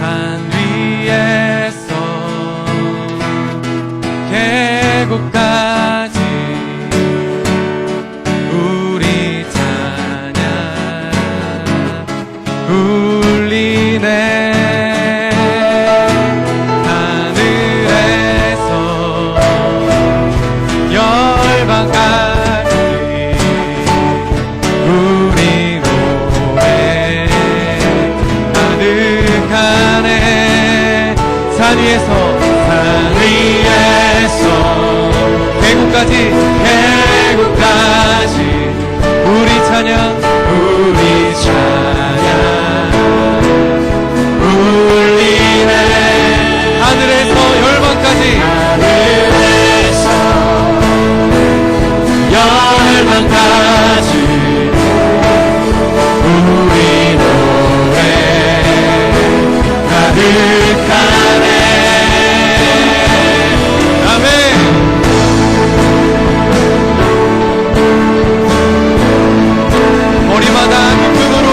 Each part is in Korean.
산 위에서 계곡까지 우리 찬양 울리네. 산 위에서 계곡까지 우리 찬양 울리네. 하늘에서 열방까지 우리 노래 가득하네. 머리마다 기쁨으로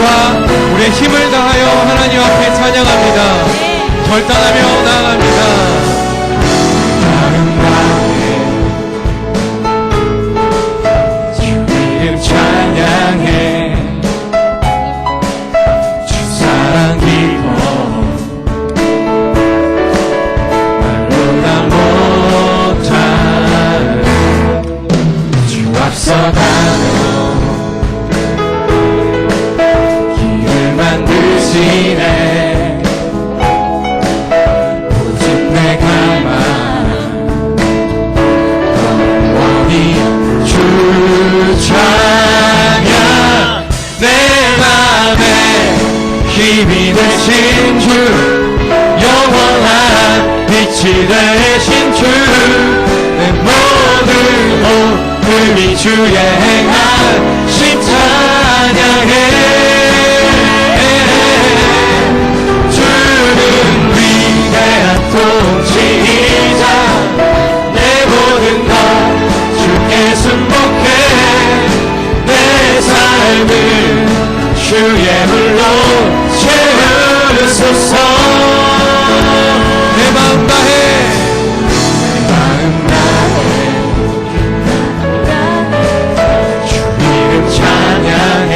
마음과 우리의 힘을 다하여 하나님 앞에 찬양합니다. 결단하며 나아갑니다. 찬양해 주 사랑 깊어 말로 다 못할 주 앞서가며 길을 만드시네 오직 내 가만 영원히 주 찬양 내 맘에 힘이 되신 주 영원한 빛이 되신 주 내 모든 몸을 주의 행하신 찬양해 주는 위대한 통치자 내 모든 것 주께 순복해 내 삶을 주의 불로 채우소서 내 마음 다해 내 마음 다해 주 이름 찬양해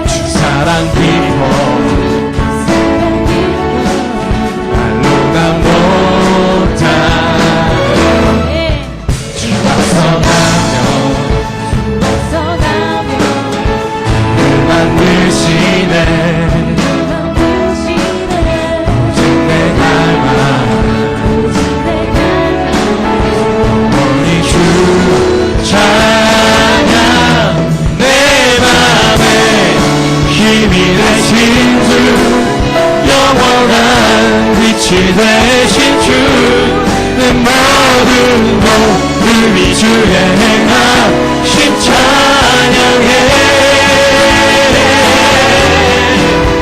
주 사랑 깊어 말로 다 못할 주 앞서가며 만드시네 오직 내 닮아 우리 주 찬양 내 맘에 힘이 되신 주 영원한 빛이 되신 주 내 모든 몸을 주의 행하신 찬양해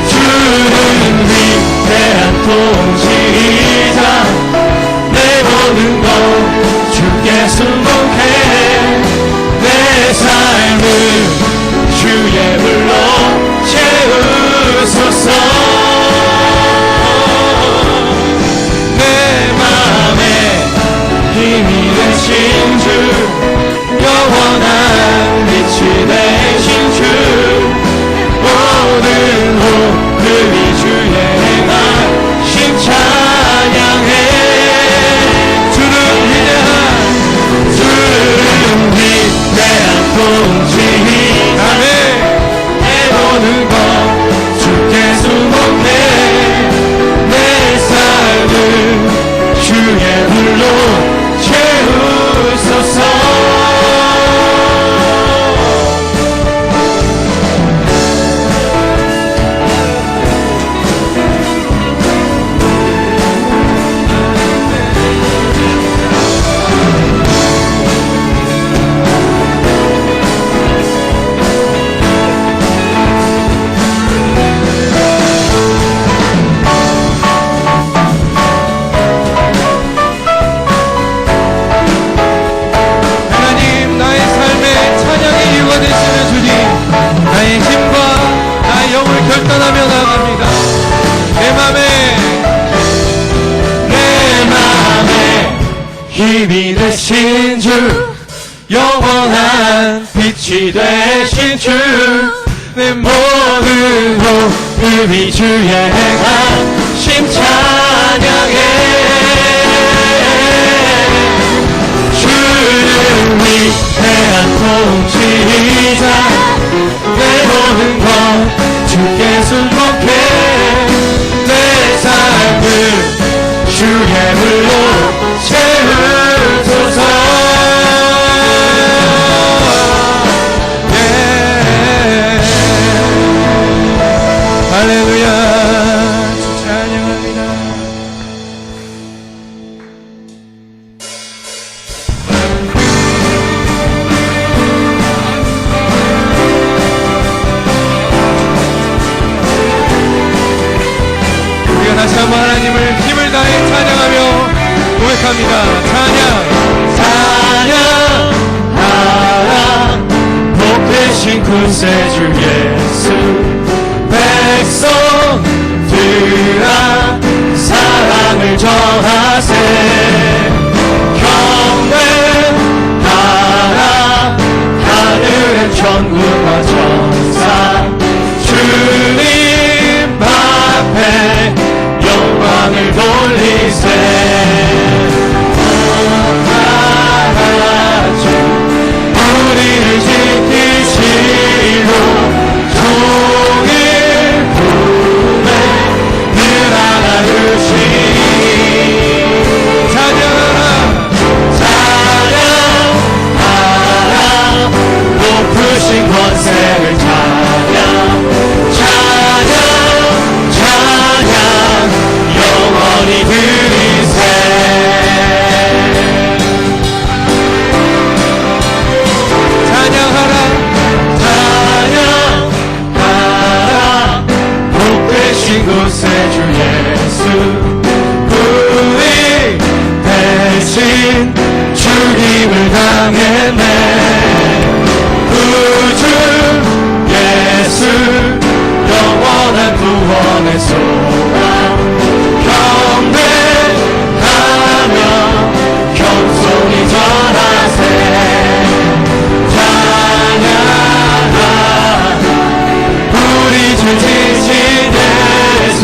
주는 위대한 통치자 내 모든 것 주께 순복해 내 삶을 주의 불로 채우소서 내 맘에 힘이 되신 주 영원한 빛이 되신 주 모든 호흡이 주의 행하신 찬양해 주는 위대한 통치 아멘 내 모든 것 주께 순복해 내 삶을 주의 불로 채우소서 결단하며 나갑니다. 내 맘에 힘이 되신 주 영원한 빛이 되신 주 내 모든 호흡이 주의 행하심 찬양해 주는 위대한 통치자 내 모든 것 주께 순복해 내 삶을 주의 불로 채우소서 할렐루야 주 찬양합니다. 우리가 다시 한번 하나님을 힘을 다해 찬양하며 고백합니다. 찬양 찬양 하라 복 되신 높으신 구세주 예수 백성들아 사랑을 전하세 경배하라 하늘의 천군과 천사 주님 앞에 영광을 돌리세 나라주 우리를 지키시고 종일 품에 늘 안아주시니 찬양하라 찬양하라 높으신 권세를 찬양 찬양 찬양 영원히 드리세 찬양하라 찬양하라 복되신 구세주 예수 우리 대신 죽임을 당했네 구주 예수 영원한 구원의 소망 경배하며 겸손히 전하세 찬양하라 우리 주 지신 예수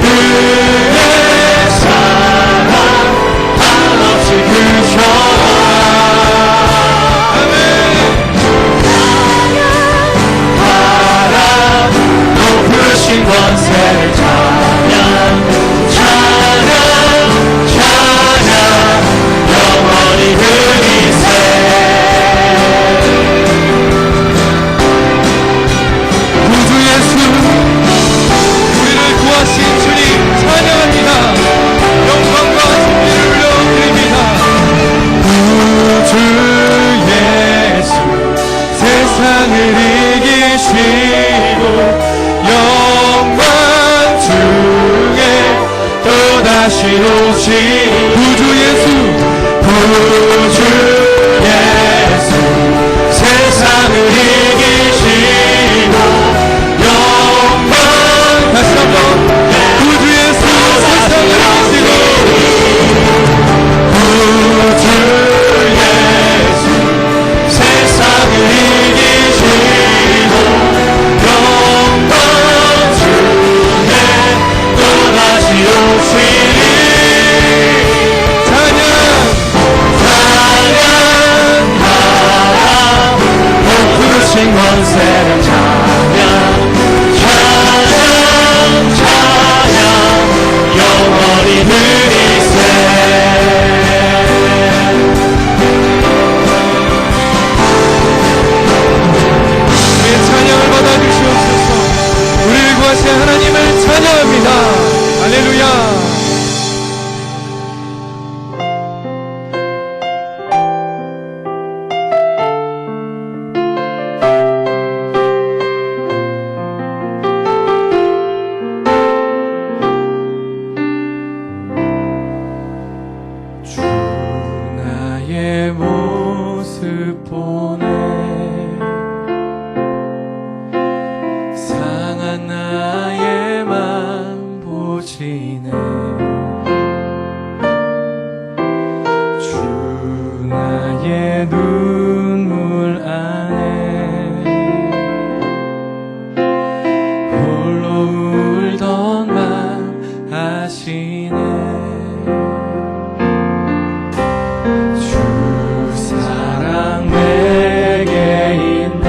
그의 사랑 한없이 크셔라 아멘 찬양하라 높으신 권세를 찬양 찬양 찬양 영원히 드리세 구주 예수 우리를 구하신 주님 찬양합니다 영광과 존귀를 올려드립니다 구주 예수 세상을 이기시고 영광 중에 또다시 오신 구주 예수 구주 예수 세상을 이기시고 영광 다시 한번 구주 예수 세상을 이기시고 구주 예수 세상을 이기시고 영광 중에 또다시 오시니 찬양 찬양하라 높으신 권세를 찬양 찬양 찬양 영원히 드리세 우리의 찬양을 받아주시옵소서 우리를 구하신 하나님을 찬양합니다 할렐루야 주 나의 모습 보네 상한 나의 맘 보시네 주 나의 눈물 안에 홀로 울던 맘 아시네 주 사랑 내게 있네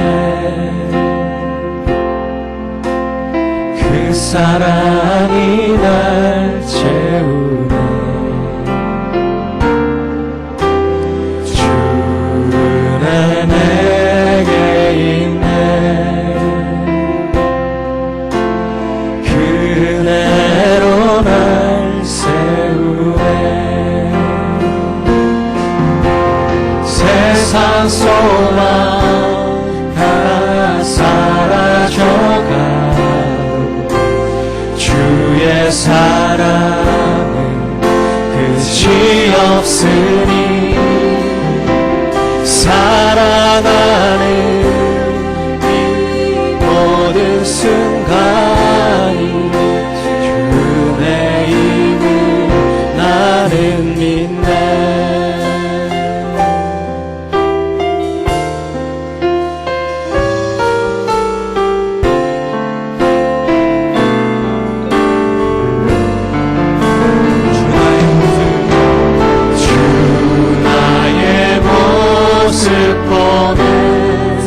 그 사랑이 날 채우네 주는 내게 있네 그대로 날 세우네 세상 소망 다 사라져가고 주의 사랑은 끝이 없으니 사랑하는 모든 순간이 주의 힘을 나는 믿네.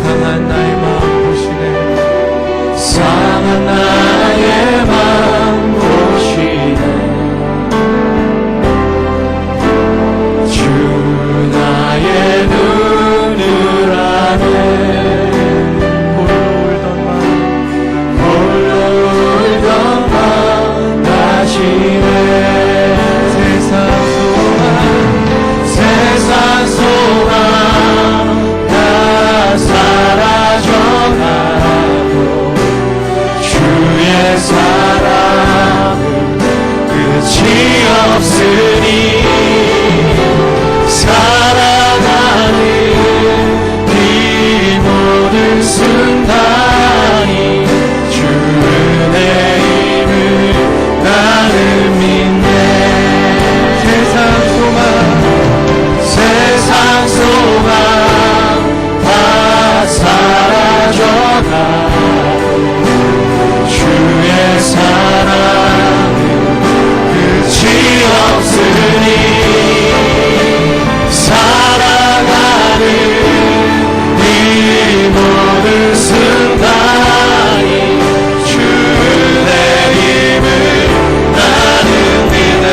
상한 나의 마음 보시네. 상한 나의 마음 보시네. 주 나의 눈을 아네. 홀로 울던 마음 다시네. 세상 소망 다 사라져가고 주의 사랑은 끝이 없으니 살아가는 이 모든 순간이 주 은혜 힘을 나는 믿네. 세상 소망 다 사라져가고 주의 사랑은 끝이 없으니 살아가는 이 모든 순간이 주 은혜 힘을 나는 믿네.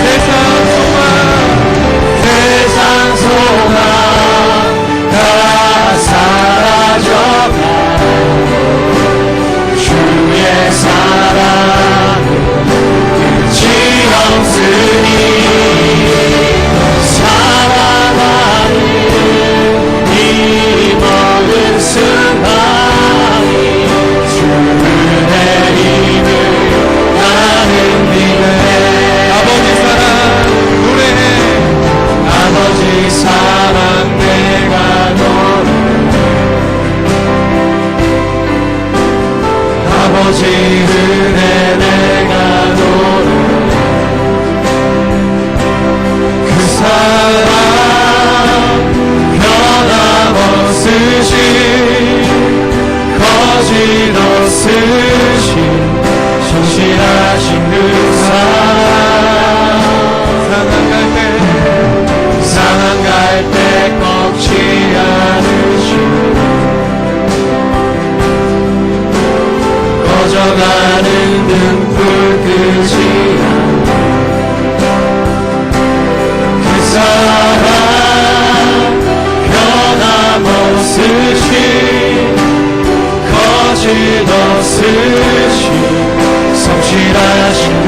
세상 소망 다 사라져가고 주의 사랑은 끝이 없으니 살아가는 이 모든 순간이 주 은혜 힘을 나는 믿네. 아버지 사랑 노래해. 아버지 사랑 내가 노래해. 아버지 은혜 내가 노래해. 그 사랑 변함없으신 거짓없으신 성실하신 그 상한 갈 때 꺾지 않으시고 꺼져가는 등불 끄지 않고 그 사랑 변함없으신 거짓없으신 성실하신 그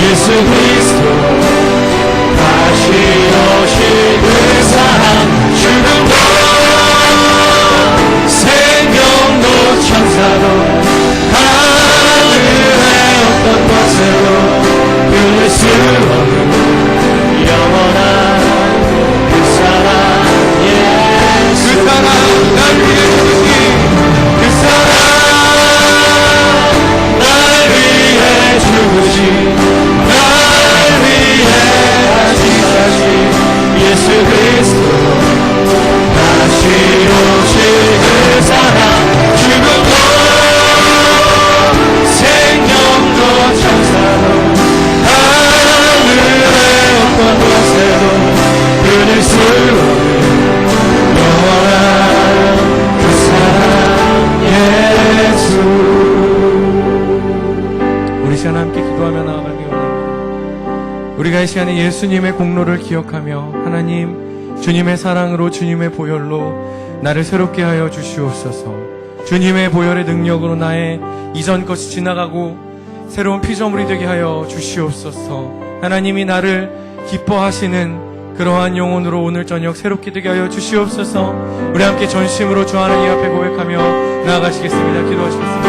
예수 그리스도 다시 오실 그 사랑 죽음도 생명도 천사도 하늘의 어떤 것으로 끊을 수 없는 영원한 그 사랑 예수 그 사랑 날 위해 주신 그 사랑 날 위해 주신 예수 그리스도 다시 오실 그 사랑 죽음도 생명도 천사도 하늘의 어떤 것에도 끊을 수 없는 영원한 그 사랑 예수. 우리 시간 함께 기도하며 나아가기 원합니다. 우리가 이 시간에 예수님의 공로를 기억하며 하나님 주님의 사랑으로 주님의 보혈로 나를 새롭게 하여 주시옵소서. 주님의 보혈의 능력으로 나의 이전 것이 지나가고 새로운 피조물이 되게 하여 주시옵소서. 하나님이 나를 기뻐하시는 그러한 영혼으로 오늘 저녁 새롭게 되게 하여 주시옵소서. 우리 함께 전심으로 주 하나님 앞에 고백하며 나아가시겠습니다. 기도하시겠습니다.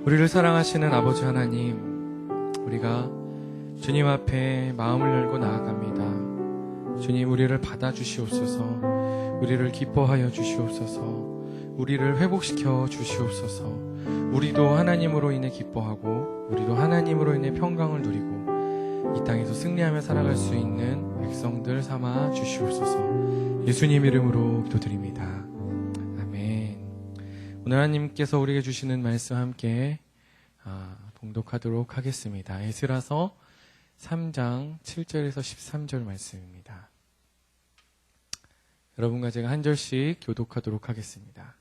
우리를 사랑하시는 아버지 하나님, 우리가 주님 앞에 마음을 열고 나아갑니다. 주님, 우리를 받아주시옵소서. 우리를 기뻐하여 주시옵소서. 우리를 회복시켜 주시옵소서. 우리도 하나님으로 인해 기뻐하고 우리도 하나님으로 인해 평강을 누리고 이 땅에서 승리하며 살아갈 수 있는 백성들 삼아 주시옵소서. 예수님 이름으로 기도드립니다. 아멘. 오늘 하나님께서 우리에게 주시는 말씀 함께 봉독하도록 하겠습니다. 에스라서 3장 7절에서 13절 말씀입니다. 여러분과 제가 한 절씩 교독하도록 하겠습니다.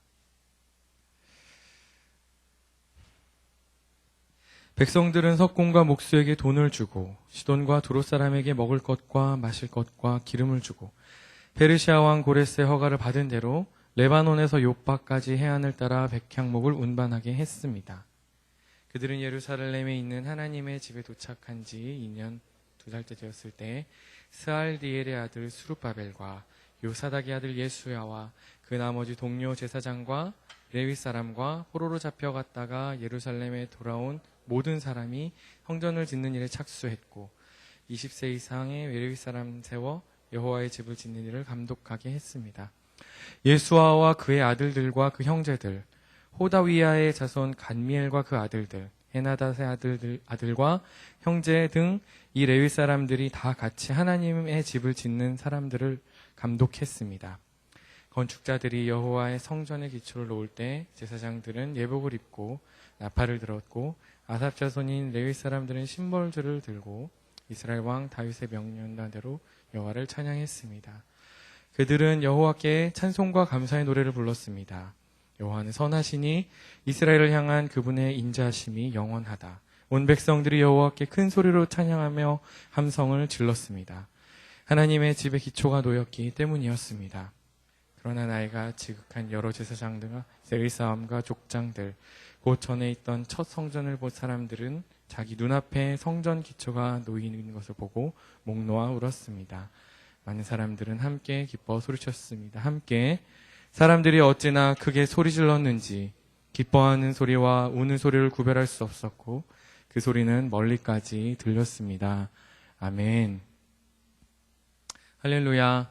백성들은 석공과 목수에게 돈을 주고 시돈과 두롯 사람에게 먹을 것과 마실 것과 기름을 주고 페르시아 왕 고레스의 허가를 받은 대로 레바논에서 욥바까지 해안을 따라 백향목을 운반하게 했습니다. 그들은 예루살렘에 있는 하나님의 집에 도착한 지 2년 2달째 되었을 때 스알디엘의 아들 수룹바벨과 요사닥의 아들 예수야와 그 나머지 동료 제사장과 레위 사람과 포로로 잡혀갔다가 예루살렘에 돌아온 모든 사람이 성전을 짓는 일에 착수했고 20세 이상의 레위 사람 세워 여호와의 집을 짓는 일을 감독하게 했습니다. 예수아와 그의 아들들과 그 형제들, 호다위야의 자손 간미엘과 그 아들들, 헤나닷의 아들과 형제 등 이 레위 사람들이 다 같이 하나님의 집을 짓는 사람들을 감독했습니다. 건축자들이 여호와의 성전의 기초를 놓을 때 제사장들은 예복을 입고 나팔을 들었고 아삽 자손인 레위 사람들은 심벌들을 들고 이스라엘 왕 다윗의 명령대로 여호와를 찬양했습니다. 그들은 여호와께 찬송과 감사의 노래를 불렀습니다. 여호와는 선하시니 이스라엘을 향한 그분의 인자하심이 영원하다. 온 백성들이 여호와께 큰 소리로 찬양하며 함성을 질렀습니다. 하나님의 집의 기초가 놓였기 때문이었습니다. 그러나 나이가 지극한 여러 제사장들과 세리사람과 족장들, 곧 전에 있던 첫 성전을 본 사람들은 자기 눈앞에 성전 기초가 놓이는 것을 보고 목 놓아 울었습니다. 많은 사람들은 함께 기뻐 소리쳤습니다. 함께 사람들이 어찌나 크게 소리 질렀는지 기뻐하는 소리와 우는 소리를 구별할 수 없었고 그 소리는 멀리까지 들렸습니다. 아멘. 할렐루야.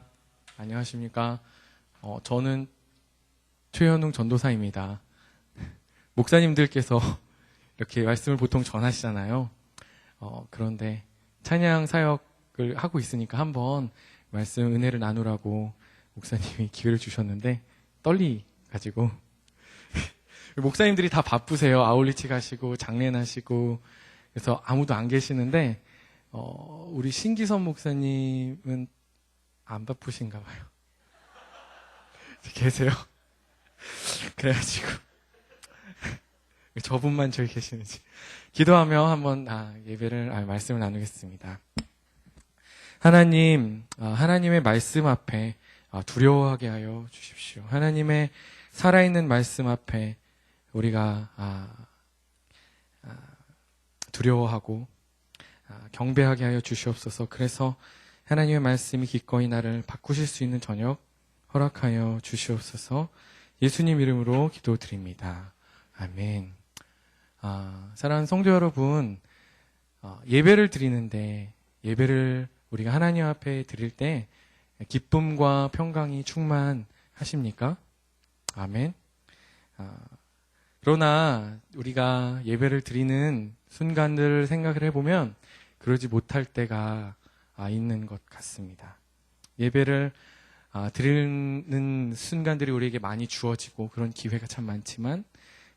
안녕하십니까. 저는 최현웅 전도사입니다. 목사님들께서 이렇게 말씀을 보통 전하시잖아요. 그런데 찬양 사역을 하고 있으니까 한번 말씀 은혜를 나누라고 목사님이 기회를 주셨는데 떨리가지고 목사님들이 다 바쁘세요. 아울리치 가시고 장례나시고 그래서 아무도 안 계시는데 우리 신기선 목사님은 안 바쁘신가 봐요. 계세요? 그래가지고 저분만 저기 계시는지 기도하며 한번 말씀을 나누겠습니다. 하나님, 하나님의 말씀 앞에 두려워하게 하여 주십시오. 하나님의 살아있는 말씀 앞에 우리가 두려워하고 경배하게 하여 주시옵소서. 그래서 하나님의 말씀이 기꺼이 나를 바꾸실 수 있는 저녁 허락하여 주시옵소서. 예수님 이름으로 기도드립니다. 아멘. 사랑하는 성도 여러분, 예배를 드리는데 예배를 우리가 하나님 앞에 드릴 때 기쁨과 평강이 충만하십니까? 아멘. 그러나 우리가 예배를 드리는 순간들을 생각을 해보면 그러지 못할 때가 있는 것 같습니다. 예배를 드리는 순간들이 우리에게 많이 주어지고 그런 기회가 참 많지만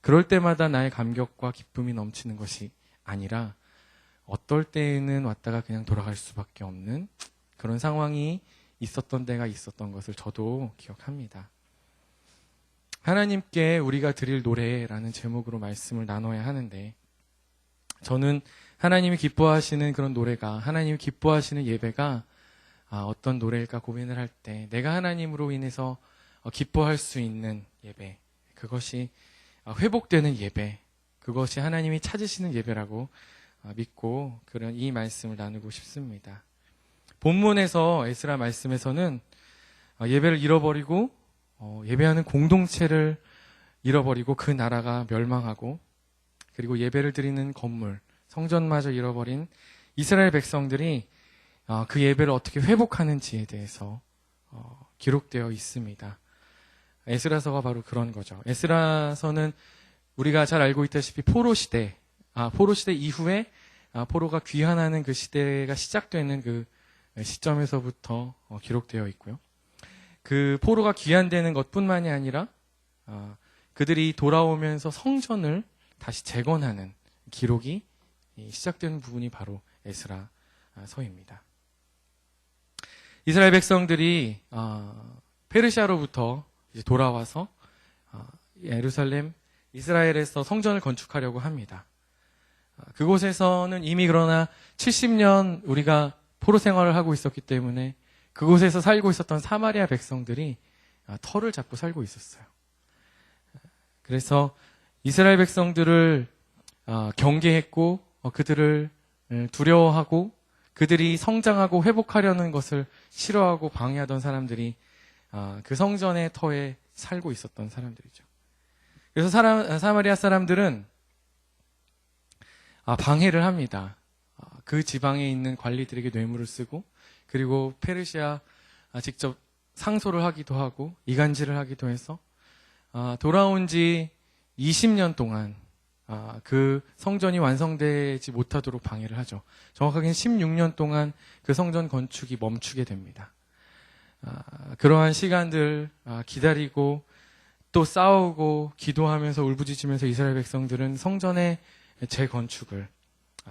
그럴 때마다 나의 감격과 기쁨이 넘치는 것이 아니라 어떨 때에는 왔다가 그냥 돌아갈 수밖에 없는 그런 상황이 있었던 때가 있었던 것을 저도 기억합니다. 하나님께 우리가 드릴 노래라는 제목으로 말씀을 나눠야 하는데 저는 하나님이 기뻐하시는 그런 노래가, 하나님이 기뻐하시는 예배가 어떤 노래일까 고민을 할 때 내가 하나님으로 인해서 기뻐할 수 있는 예배, 그것이 회복되는 예배, 그것이 하나님이 찾으시는 예배라고 믿고 그런 이 말씀을 나누고 싶습니다. 본문에서 에스라 말씀에서는 예배를 잃어버리고 예배하는 공동체를 잃어버리고 그 나라가 멸망하고 그리고 예배를 드리는 건물, 성전마저 잃어버린 이스라엘 백성들이 그 예배를 어떻게 회복하는지에 대해서 기록되어 있습니다. 에스라서가 바로 그런 거죠. 에스라서는 우리가 잘 알고 있다시피 포로 시대 이후에 포로가 귀환하는 그 시대가 시작되는 그 시점에서부터 기록되어 있고요. 그 포로가 귀환되는 것뿐만이 아니라 그들이 돌아오면서 성전을 다시 재건하는 기록이 시작되는 부분이 바로 에스라서입니다. 이스라엘 백성들이 페르시아로부터 이제 돌아와서 예루살렘, 이스라엘에서 성전을 건축하려고 합니다. 그곳에서는 이미 그러나 70년 우리가 포로 생활을 하고 있었기 때문에 그곳에서 살고 있었던 사마리아 백성들이 터를 잡고 살고 있었어요. 그래서 이스라엘 백성들을 경계했고 그들을 두려워하고 그들이 성장하고 회복하려는 것을 싫어하고 방해하던 사람들이 그 성전의 터에 살고 있었던 사람들이죠. 그래서 사마리아 사람들은 방해를 합니다. 그 지방에 있는 관리들에게 뇌물을 쓰고 그리고 페르시아 직접 상소를 하기도 하고 이간질을 하기도 해서 돌아온 지 20년 동안 그 성전이 완성되지 못하도록 방해를 하죠. 정확하게는 16년 동안 그 성전 건축이 멈추게 됩니다. 그러한 시간들 기다리고 또 싸우고 기도하면서 울부짖으면서 이스라엘 백성들은 성전의 재건축을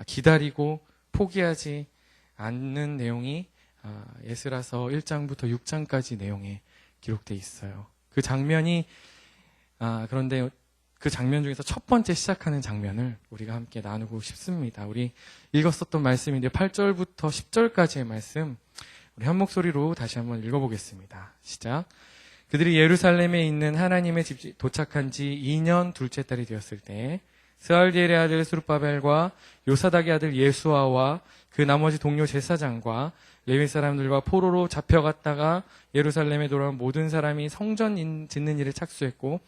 기다리고 포기하지 않는 내용이 에스라서 1장부터 6장까지 내용에 기록되어 있어요. 그 장면이 그런데 그 장면 중에서 첫 번째 시작하는 장면을 우리가 함께 나누고 싶습니다. 우리 읽었었던 말씀인데 8절부터 10절까지의 말씀 우리 한 목소리로 다시 한번 읽어보겠습니다. 시작. 그들이 예루살렘에 있는 하나님의 집 도착한 지 2년 둘째 달이 되었을 때 스알디엘의 아들 스룹바벨과 요사닥의 아들 예수아와 그 나머지 동료 제사장과 레위 사람들과 포로로 잡혀갔다가 예루살렘에 돌아온 모든 사람이 성전 짓는 일에 착수했고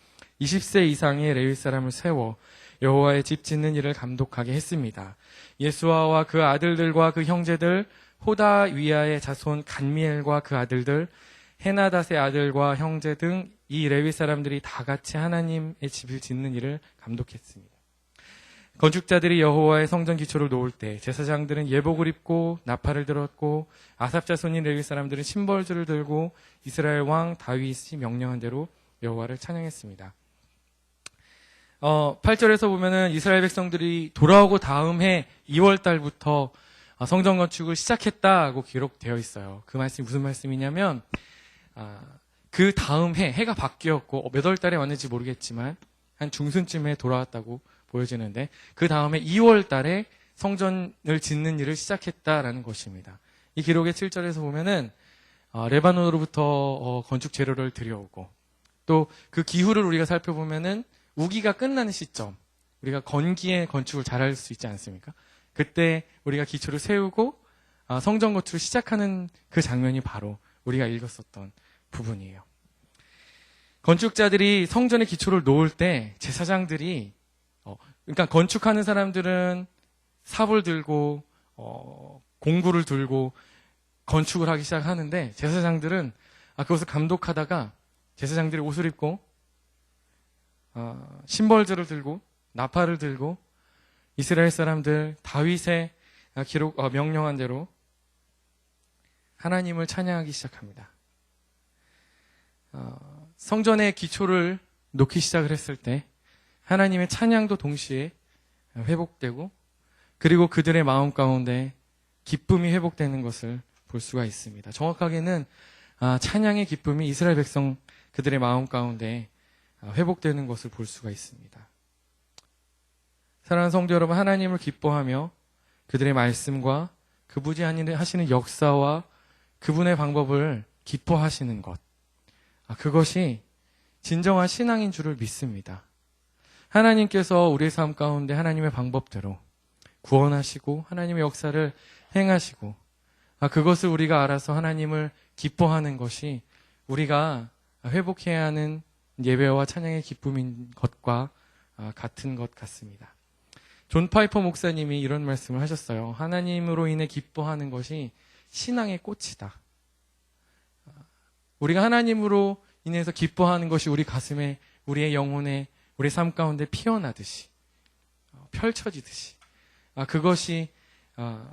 20세 이상의 레위 사람을 세워 여호와의 집 짓는 일을 감독하게 했습니다. 예수아와 그 아들들과 그 형제들 호다위아의 자손 간미엘과 그 아들들 헤나닷의 아들과 형제 등 이 레위 사람들이 다 같이 하나님의 집을 짓는 일을 감독했습니다. 건축자들이 여호와의 성전 기초를 놓을 때 제사장들은 예복을 입고 나팔을 들었고 아삽 자손인 레위 사람들은 심벌주를 들고 이스라엘 왕 다윗이 명령한 대로 여호와를 찬양했습니다. 8절에서 보면은 이스라엘 백성들이 돌아오고 다음 해 2월 달부터 성전 건축을 시작했다고 기록되어 있어요. 그 말씀이 무슨 말씀이냐면 그 다음 해가 바뀌었고 몇 월 달에 왔는지 모르겠지만 한 중순쯤에 돌아왔다고 보여지는데 그 다음에 2월 달에 성전을 짓는 일을 시작했다라는 것입니다. 이 기록의 7절에서 보면은 레바논으로부터 건축 재료를 들여오고 또 그 기후를 우리가 살펴보면은 우기가 끝나는 시점, 우리가 건기에 건축을 잘할 수 있지 않습니까? 그때 우리가 기초를 세우고 성전 건축을 시작하는 그 장면이 바로 우리가 읽었었던 부분이에요. 건축자들이 성전의 기초를 놓을 때 제사장들이 그러니까 건축하는 사람들은 삽을 들고 공구를 들고 건축을 하기 시작하는데 제사장들은 그것을 감독하다가 제사장들이 옷을 입고 심벌들을 들고 나팔을 들고 이스라엘 사람들 다윗의 명령한 대로 하나님을 찬양하기 시작합니다. 성전의 기초를 놓기 시작을 했을 때 하나님의 찬양도 동시에 회복되고 그리고 그들의 마음 가운데 기쁨이 회복되는 것을 볼 수가 있습니다. 정확하게는 찬양의 기쁨이 이스라엘 백성 그들의 마음 가운데 회복되는 것을 볼 수가 있습니다. 사랑하는 성도 여러분, 하나님을 기뻐하며 그들의 말씀과 그분이 하시는 역사와 그분의 방법을 기뻐하시는 것, 그것이 진정한 신앙인 줄을 믿습니다. 하나님께서 우리의 삶 가운데 하나님의 방법대로 구원하시고 하나님의 역사를 행하시고 그것을 우리가 알아서 하나님을 기뻐하는 것이 우리가 회복해야 하는 예배와 찬양의 기쁨인 것과 같은 것 같습니다. 존 파이퍼 목사님이 이런 말씀을 하셨어요. 하나님으로 인해 기뻐하는 것이 신앙의 꽃이다. 우리가 하나님으로 인해서 기뻐하는 것이 우리 가슴에, 우리의 영혼에, 우리 삶 가운데 피어나듯이, 펼쳐지듯이, 그것이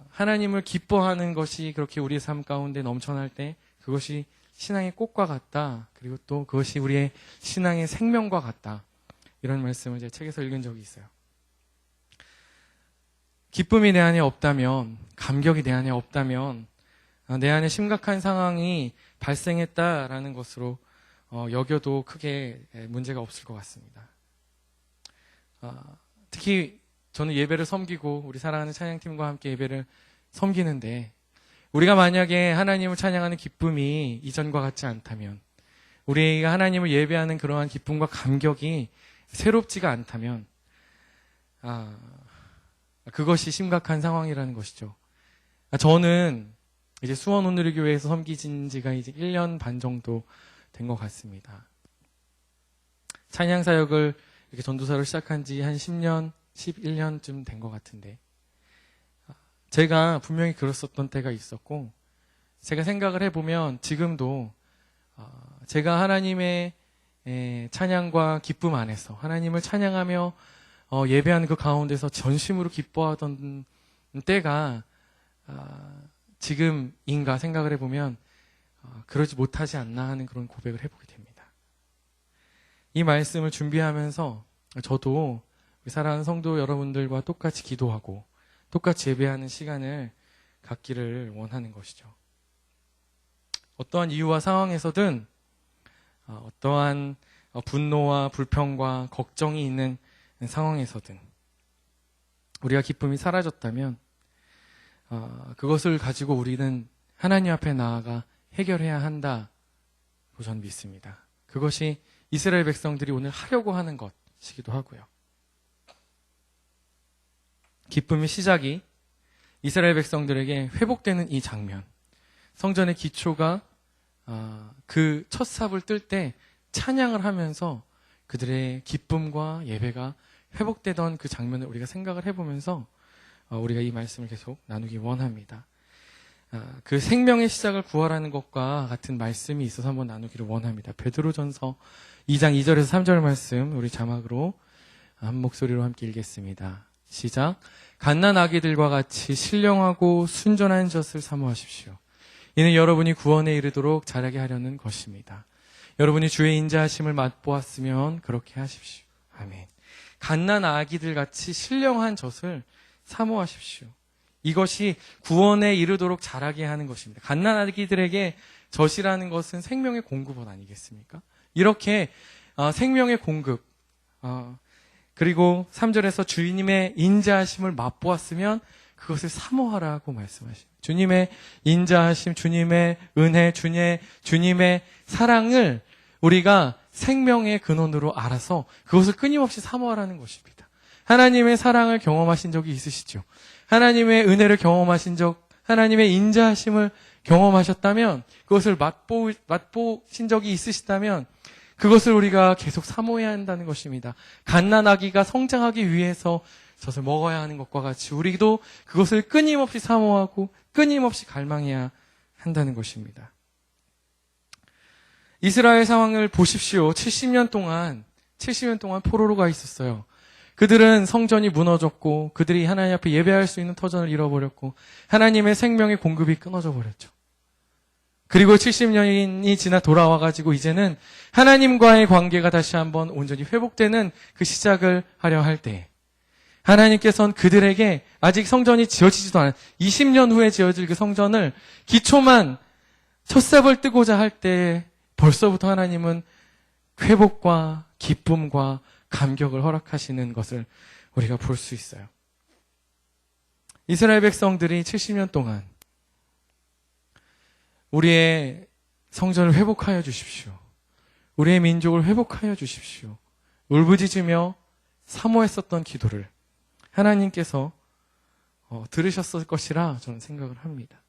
하나님을 기뻐하는 것이 그렇게 우리의 삶 가운데 넘쳐날 때 그것이 신앙의 꽃과 같다. 그리고 또 그것이 우리의 신앙의 생명과 같다. 이런 말씀을 제 책에서 읽은 적이 있어요. 기쁨이 내 안에 없다면, 감격이 내 안에 없다면 내 안에 심각한 상황이 발생했다라는 것으로 여겨도 크게 문제가 없을 것 같습니다. 특히 저는 예배를 섬기고 우리 사랑하는 찬양팀과 함께 예배를 섬기는데 우리가 만약에 하나님을 찬양하는 기쁨이 이전과 같지 않다면, 우리가 하나님을 예배하는 그러한 기쁨과 감격이 새롭지가 않다면 그것이 심각한 상황이라는 것이죠. 저는 이제 수원 온누리교회에서 섬기진 지가 이제 1년 반 정도 된 것 같습니다. 찬양 사역을 이렇게 전도사로 시작한 지 한 10년, 11년쯤 된 것 같은데 제가 분명히 그랬었던 때가 있었고 제가 생각을 해보면 지금도 제가 하나님의 찬양과 기쁨 안에서 하나님을 찬양하며 예배하는 그 가운데서 전심으로 기뻐하던 때가 지금인가 생각을 해보면 그러지 못하지 않나 하는 그런 고백을 해보게 됩니다. 이 말씀을 준비하면서 저도 사랑하는 성도 여러분들과 똑같이 기도하고 똑같이 예배하는 시간을 갖기를 원하는 것이죠. 어떠한 이유와 상황에서든 어떠한 분노와 불평과 걱정이 있는 상황에서든 우리가 기쁨이 사라졌다면 그것을 가지고 우리는 하나님 앞에 나아가 해결해야 한다고 저는 믿습니다. 그것이 이스라엘 백성들이 오늘 하려고 하는 것이기도 하고요. 기쁨의 시작이 이스라엘 백성들에게 회복되는 이 장면, 성전의 기초가 그 첫 삽을 뜰 때 찬양을 하면서 그들의 기쁨과 예배가 회복되던 그 장면을 우리가 생각을 해보면서 우리가 이 말씀을 계속 나누기 원합니다. 그 생명의 시작을 구하라는 것과 같은 말씀이 있어서 한번 나누기를 원합니다. 베드로전서 2장 2절에서 3절 말씀 우리 자막으로 한 목소리로 함께 읽겠습니다. 시작. 갓난 아기들과 같이 신령하고 순전한 젖을 사모하십시오. 이는 여러분이 구원에 이르도록 자라게 하려는 것입니다. 여러분이 주의 인자하심을 맛보았으면 그렇게 하십시오. 아멘. 갓난 아기들 같이 신령한 젖을 사모하십시오. 이것이 구원에 이르도록 자라게 하는 것입니다. 갓난 아기들에게 젖이라는 것은 생명의 공급원 아니겠습니까? 이렇게 생명의 공급, 그리고 3절에서 주님의 인자하심을 맛보았으면 그것을 사모하라고 말씀하십니다. 주님의 인자하심, 주님의 은혜, 주님의 사랑을 우리가 생명의 근원으로 알아서 그것을 끊임없이 사모하라는 것입니다. 하나님의 사랑을 경험하신 적이 있으시죠? 하나님의 은혜를 경험하신 적, 하나님의 인자하심을 경험하셨다면, 그것을 맛보신 적이 있으시다면 그것을 우리가 계속 사모해야 한다는 것입니다. 갓난아기가 성장하기 위해서 젖을 먹어야 하는 것과 같이 우리도 그것을 끊임없이 사모하고 끊임없이 갈망해야 한다는 것입니다. 이스라엘 상황을 보십시오. 70년 동안 포로로가 있었어요. 그들은 성전이 무너졌고 그들이 하나님 앞에 예배할 수 있는 터전을 잃어버렸고 하나님의 생명의 공급이 끊어져 버렸죠. 그리고 70년이 지나 돌아와가지고 이제는 하나님과의 관계가 다시 한번 온전히 회복되는 그 시작을 하려 할 때 하나님께서는 그들에게 아직 성전이 지어지지도 않은 20년 후에 지어질 그 성전을 기초만 첫삽을 뜨고자 할 때 벌써부터 하나님은 회복과 기쁨과 감격을 허락하시는 것을 우리가 볼 수 있어요. 이스라엘 백성들이 70년 동안 우리의 성전을 회복하여 주십시오. 우리의 민족을 회복하여 주십시오. 울부짖으며 사모했었던 기도를 하나님께서 들으셨을 것이라 저는 생각을 합니다.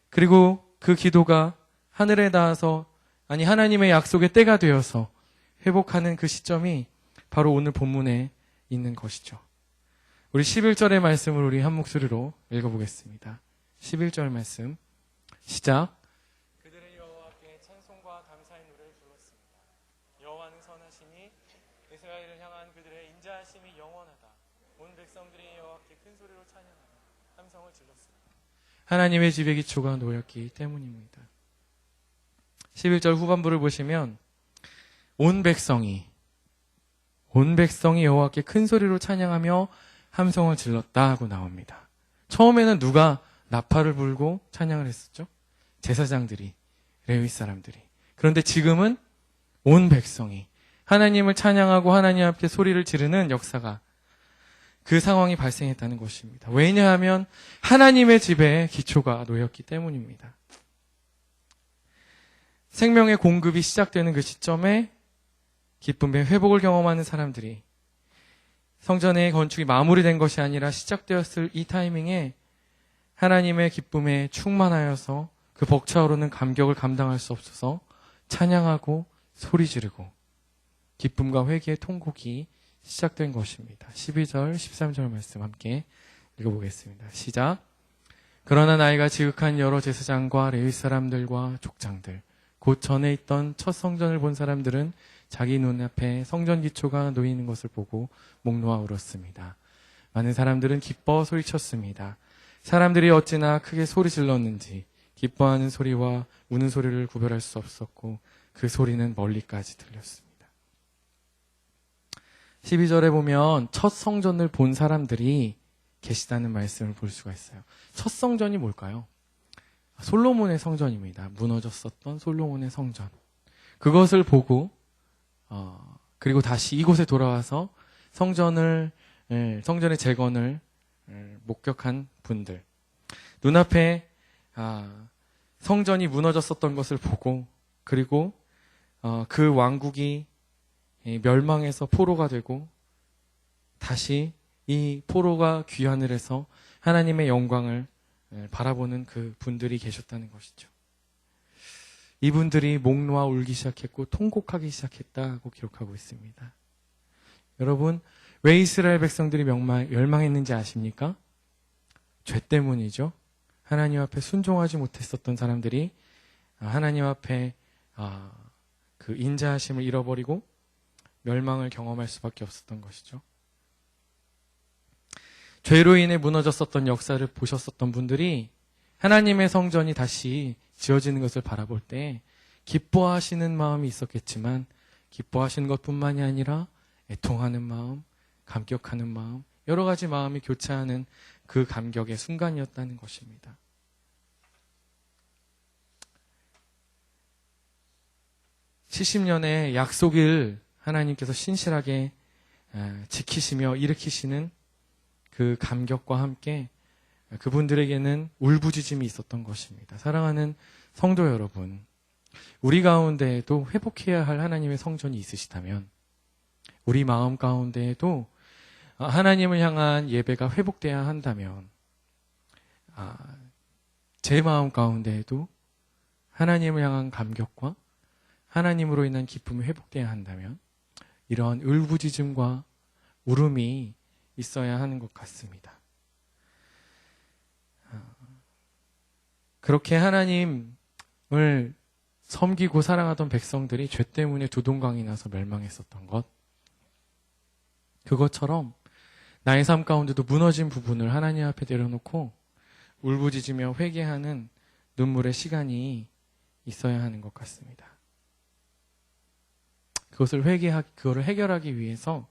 그리고 그 기도가 하늘에 닿아서 하나님의 약속의 때가 되어서 회복하는 그 시점이 바로 오늘 본문에 있는 것이죠. 우리 11절의 말씀을 우리 한 목소리로 읽어보겠습니다. 11절 말씀 시작. 그들은 여호와께 찬송과 감사의 노래를 불렀습니다. 여호와는 선하시니 이스라엘을 향한 그들의 인자하심이 영원하다. 온 백성들이 여호와께 큰 소리로 찬양하며 함성을 질렀습니다. 하나님의 집의 기초가 놓였기 때문입니다. 11절 후반부를 보시면 온 백성이 여호와께 큰 소리로 찬양하며 함성을 질렀다 하고 나옵니다. 처음에는 누가 나팔을 불고 찬양을 했었죠? 제사장들이, 레위 사람들이. 그런데 지금은 온 백성이 하나님을 찬양하고 하나님 앞에 소리를 지르는 역사가 그 상황이 발생했다는 것입니다. 왜냐하면 하나님의 집에 기초가 놓였기 때문입니다. 생명의 공급이 시작되는 그 시점에 기쁨의 회복을 경험하는 사람들이 성전의 건축이 마무리된 것이 아니라 시작되었을 이 타이밍에 하나님의 기쁨에 충만하여서 그 벅차오르는 감격을 감당할 수 없어서 찬양하고 소리 지르고 기쁨과 회개의 통곡이 시작된 것입니다. 12절, 13절 말씀 함께 읽어보겠습니다. 시작. 그러나 나이가 지극한 여러 제사장과 레위 사람들과 족장들 곧 전에 있던 첫 성전을 본 사람들은 자기 눈앞에 성전 기초가 놓이는 것을 보고 목 놓아 울었습니다. 많은 사람들은 기뻐 소리쳤습니다. 사람들이 어찌나 크게 소리 질렀는지 기뻐하는 소리와 우는 소리를 구별할 수 없었고 그 소리는 멀리까지 들렸습니다. 12절에 보면 첫 성전을 본 사람들이 계시다는 말씀을 볼 수가 있어요. 첫 성전이 뭘까요? 솔로몬의 성전입니다. 무너졌었던 솔로몬의 성전. 그것을 보고 그리고 다시 이곳에 돌아와서 성전의 재건을 목격한 분들. 눈앞에 성전이 무너졌었던 것을 보고 그리고 그 왕국이 멸망해서 포로가 되고 다시 이 포로가 귀환을 해서 하나님의 영광을 바라보는 그 분들이 계셨다는 것이죠. 이분들이 목 놓아 울기 시작했고 통곡하기 시작했다고 기록하고 있습니다. 여러분, 왜 이스라엘 백성들이 멸망했는지 아십니까? 죄 때문이죠. 하나님 앞에 순종하지 못했었던 사람들이 하나님 앞에 그 인자하심을 잃어버리고 멸망을 경험할 수밖에 없었던 것이죠. 죄로 인해 무너졌었던 역사를 보셨었던 분들이 하나님의 성전이 다시 지어지는 것을 바라볼 때 기뻐하시는 마음이 있었겠지만 기뻐하시는 것뿐만이 아니라 애통하는 마음, 감격하는 마음, 여러 가지 마음이 교차하는 그 감격의 순간이었다는 것입니다. (70년의) 약속을 하나님께서 신실하게 지키시며 일으키시는 그 감격과 함께 그분들에게는 울부짖음이 있었던 것입니다. 사랑하는 성도 여러분, 우리 가운데에도 회복해야 할 하나님의 성전이 있으시다면 우리 마음 가운데에도 하나님을 향한 예배가 회복돼야 한다면 제 마음 가운데에도 하나님을 향한 감격과 하나님으로 인한 기쁨이 회복돼야 한다면 이러한 울부짖음과 울음이 있어야 하는 것 같습니다. 그렇게 하나님을 섬기고 사랑하던 백성들이 죄 때문에 두동강이 나서 멸망했었던 것, 그것처럼 나의 삶 가운데도 무너진 부분을 하나님 앞에 내려놓고 울부짖으며 회개하는 눈물의 시간이 있어야 하는 것 같습니다. 그거를 해결하기 위해서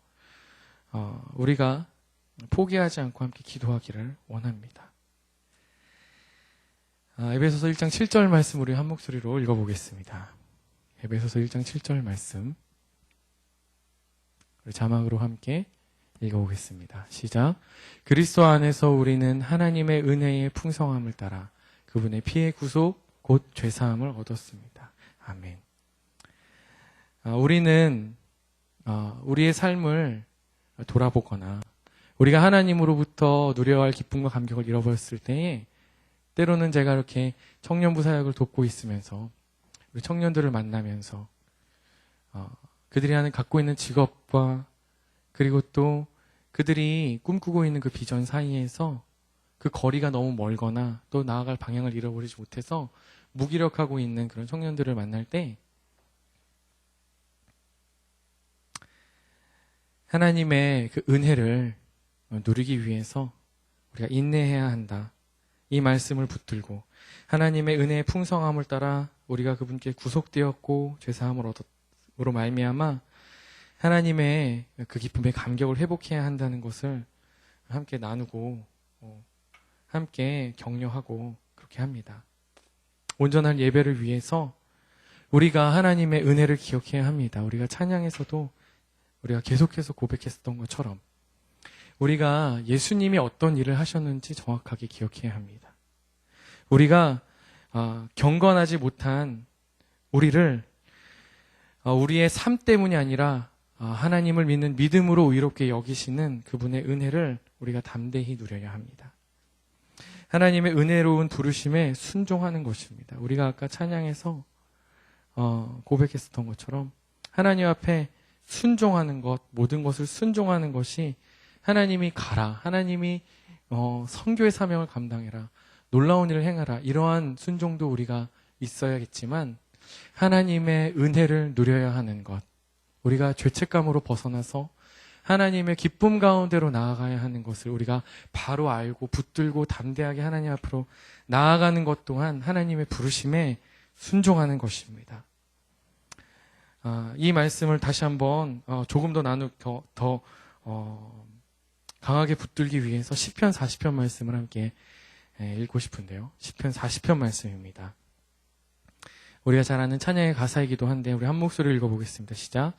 우리가 포기하지 않고 함께 기도하기를 원합니다. 에베소서 1장 7절 말씀 우리 한 목소리로 읽어보겠습니다. 에베소서 1장 7절 말씀 우리 자막으로 함께 읽어보겠습니다. 시작. 그리스도 안에서 우리는 하나님의 은혜의 풍성함을 따라 그분의 피의 구속 곧 죄사함을 얻었습니다. 아멘. 우리는 우리의 삶을 돌아보거나 우리가 하나님으로부터 누려야 할 기쁨과 감격을 잃어버렸을 때에 때로는 제가 이렇게 청년부 사역을 돕고 있으면서 우리 청년들을 만나면서 그들이 갖고 있는 직업과 그리고 또 그들이 꿈꾸고 있는 그 비전 사이에서 그 거리가 너무 멀거나 또 나아갈 방향을 잃어버리지 못해서 무기력하고 있는 그런 청년들을 만날 때 하나님의 그 은혜를 누리기 위해서 우리가 인내해야 한다. 이 말씀을 붙들고 하나님의 은혜의 풍성함을 따라 우리가 그분께 구속되었고 죄사함을 얻었으로 말미암아 하나님의 그 기쁨의 감격을 회복해야 한다는 것을 함께 나누고 함께 격려하고 그렇게 합니다. 온전한 예배를 위해서 우리가 하나님의 은혜를 기억해야 합니다. 우리가 찬양에서도 우리가 계속해서 고백했었던 것처럼 우리가 예수님이 어떤 일을 하셨는지 정확하게 기억해야 합니다. 우리가 경건하지 못한 우리를 우리의 삶 때문이 아니라 하나님을 믿는 믿음으로 의롭게 여기시는 그분의 은혜를 우리가 담대히 누려야 합니다. 하나님의 은혜로운 부르심에 순종하는 것입니다. 우리가 아까 찬양에서 고백했었던 것처럼 하나님 앞에 순종하는 것, 모든 것을 순종하는 것이 하나님이 가라, 하나님이 선교의 사명을 감당해라, 놀라운 일을 행하라, 이러한 순종도 우리가 있어야겠지만 하나님의 은혜를 누려야 하는 것, 우리가 죄책감으로 벗어나서 하나님의 기쁨 가운데로 나아가야 하는 것을 우리가 바로 알고 붙들고 담대하게 하나님 앞으로 나아가는 것 또한 하나님의 부르심에 순종하는 것입니다. 이 말씀을 다시 한번 조금 더 더 강하게 붙들기 위해서 시편 40편 말씀을 함께 읽고 싶은데요. 시편 40편 말씀입니다. 우리가 잘 아는 찬양의 가사이기도 한데 우리 한 목소리를 읽어보겠습니다. 시작.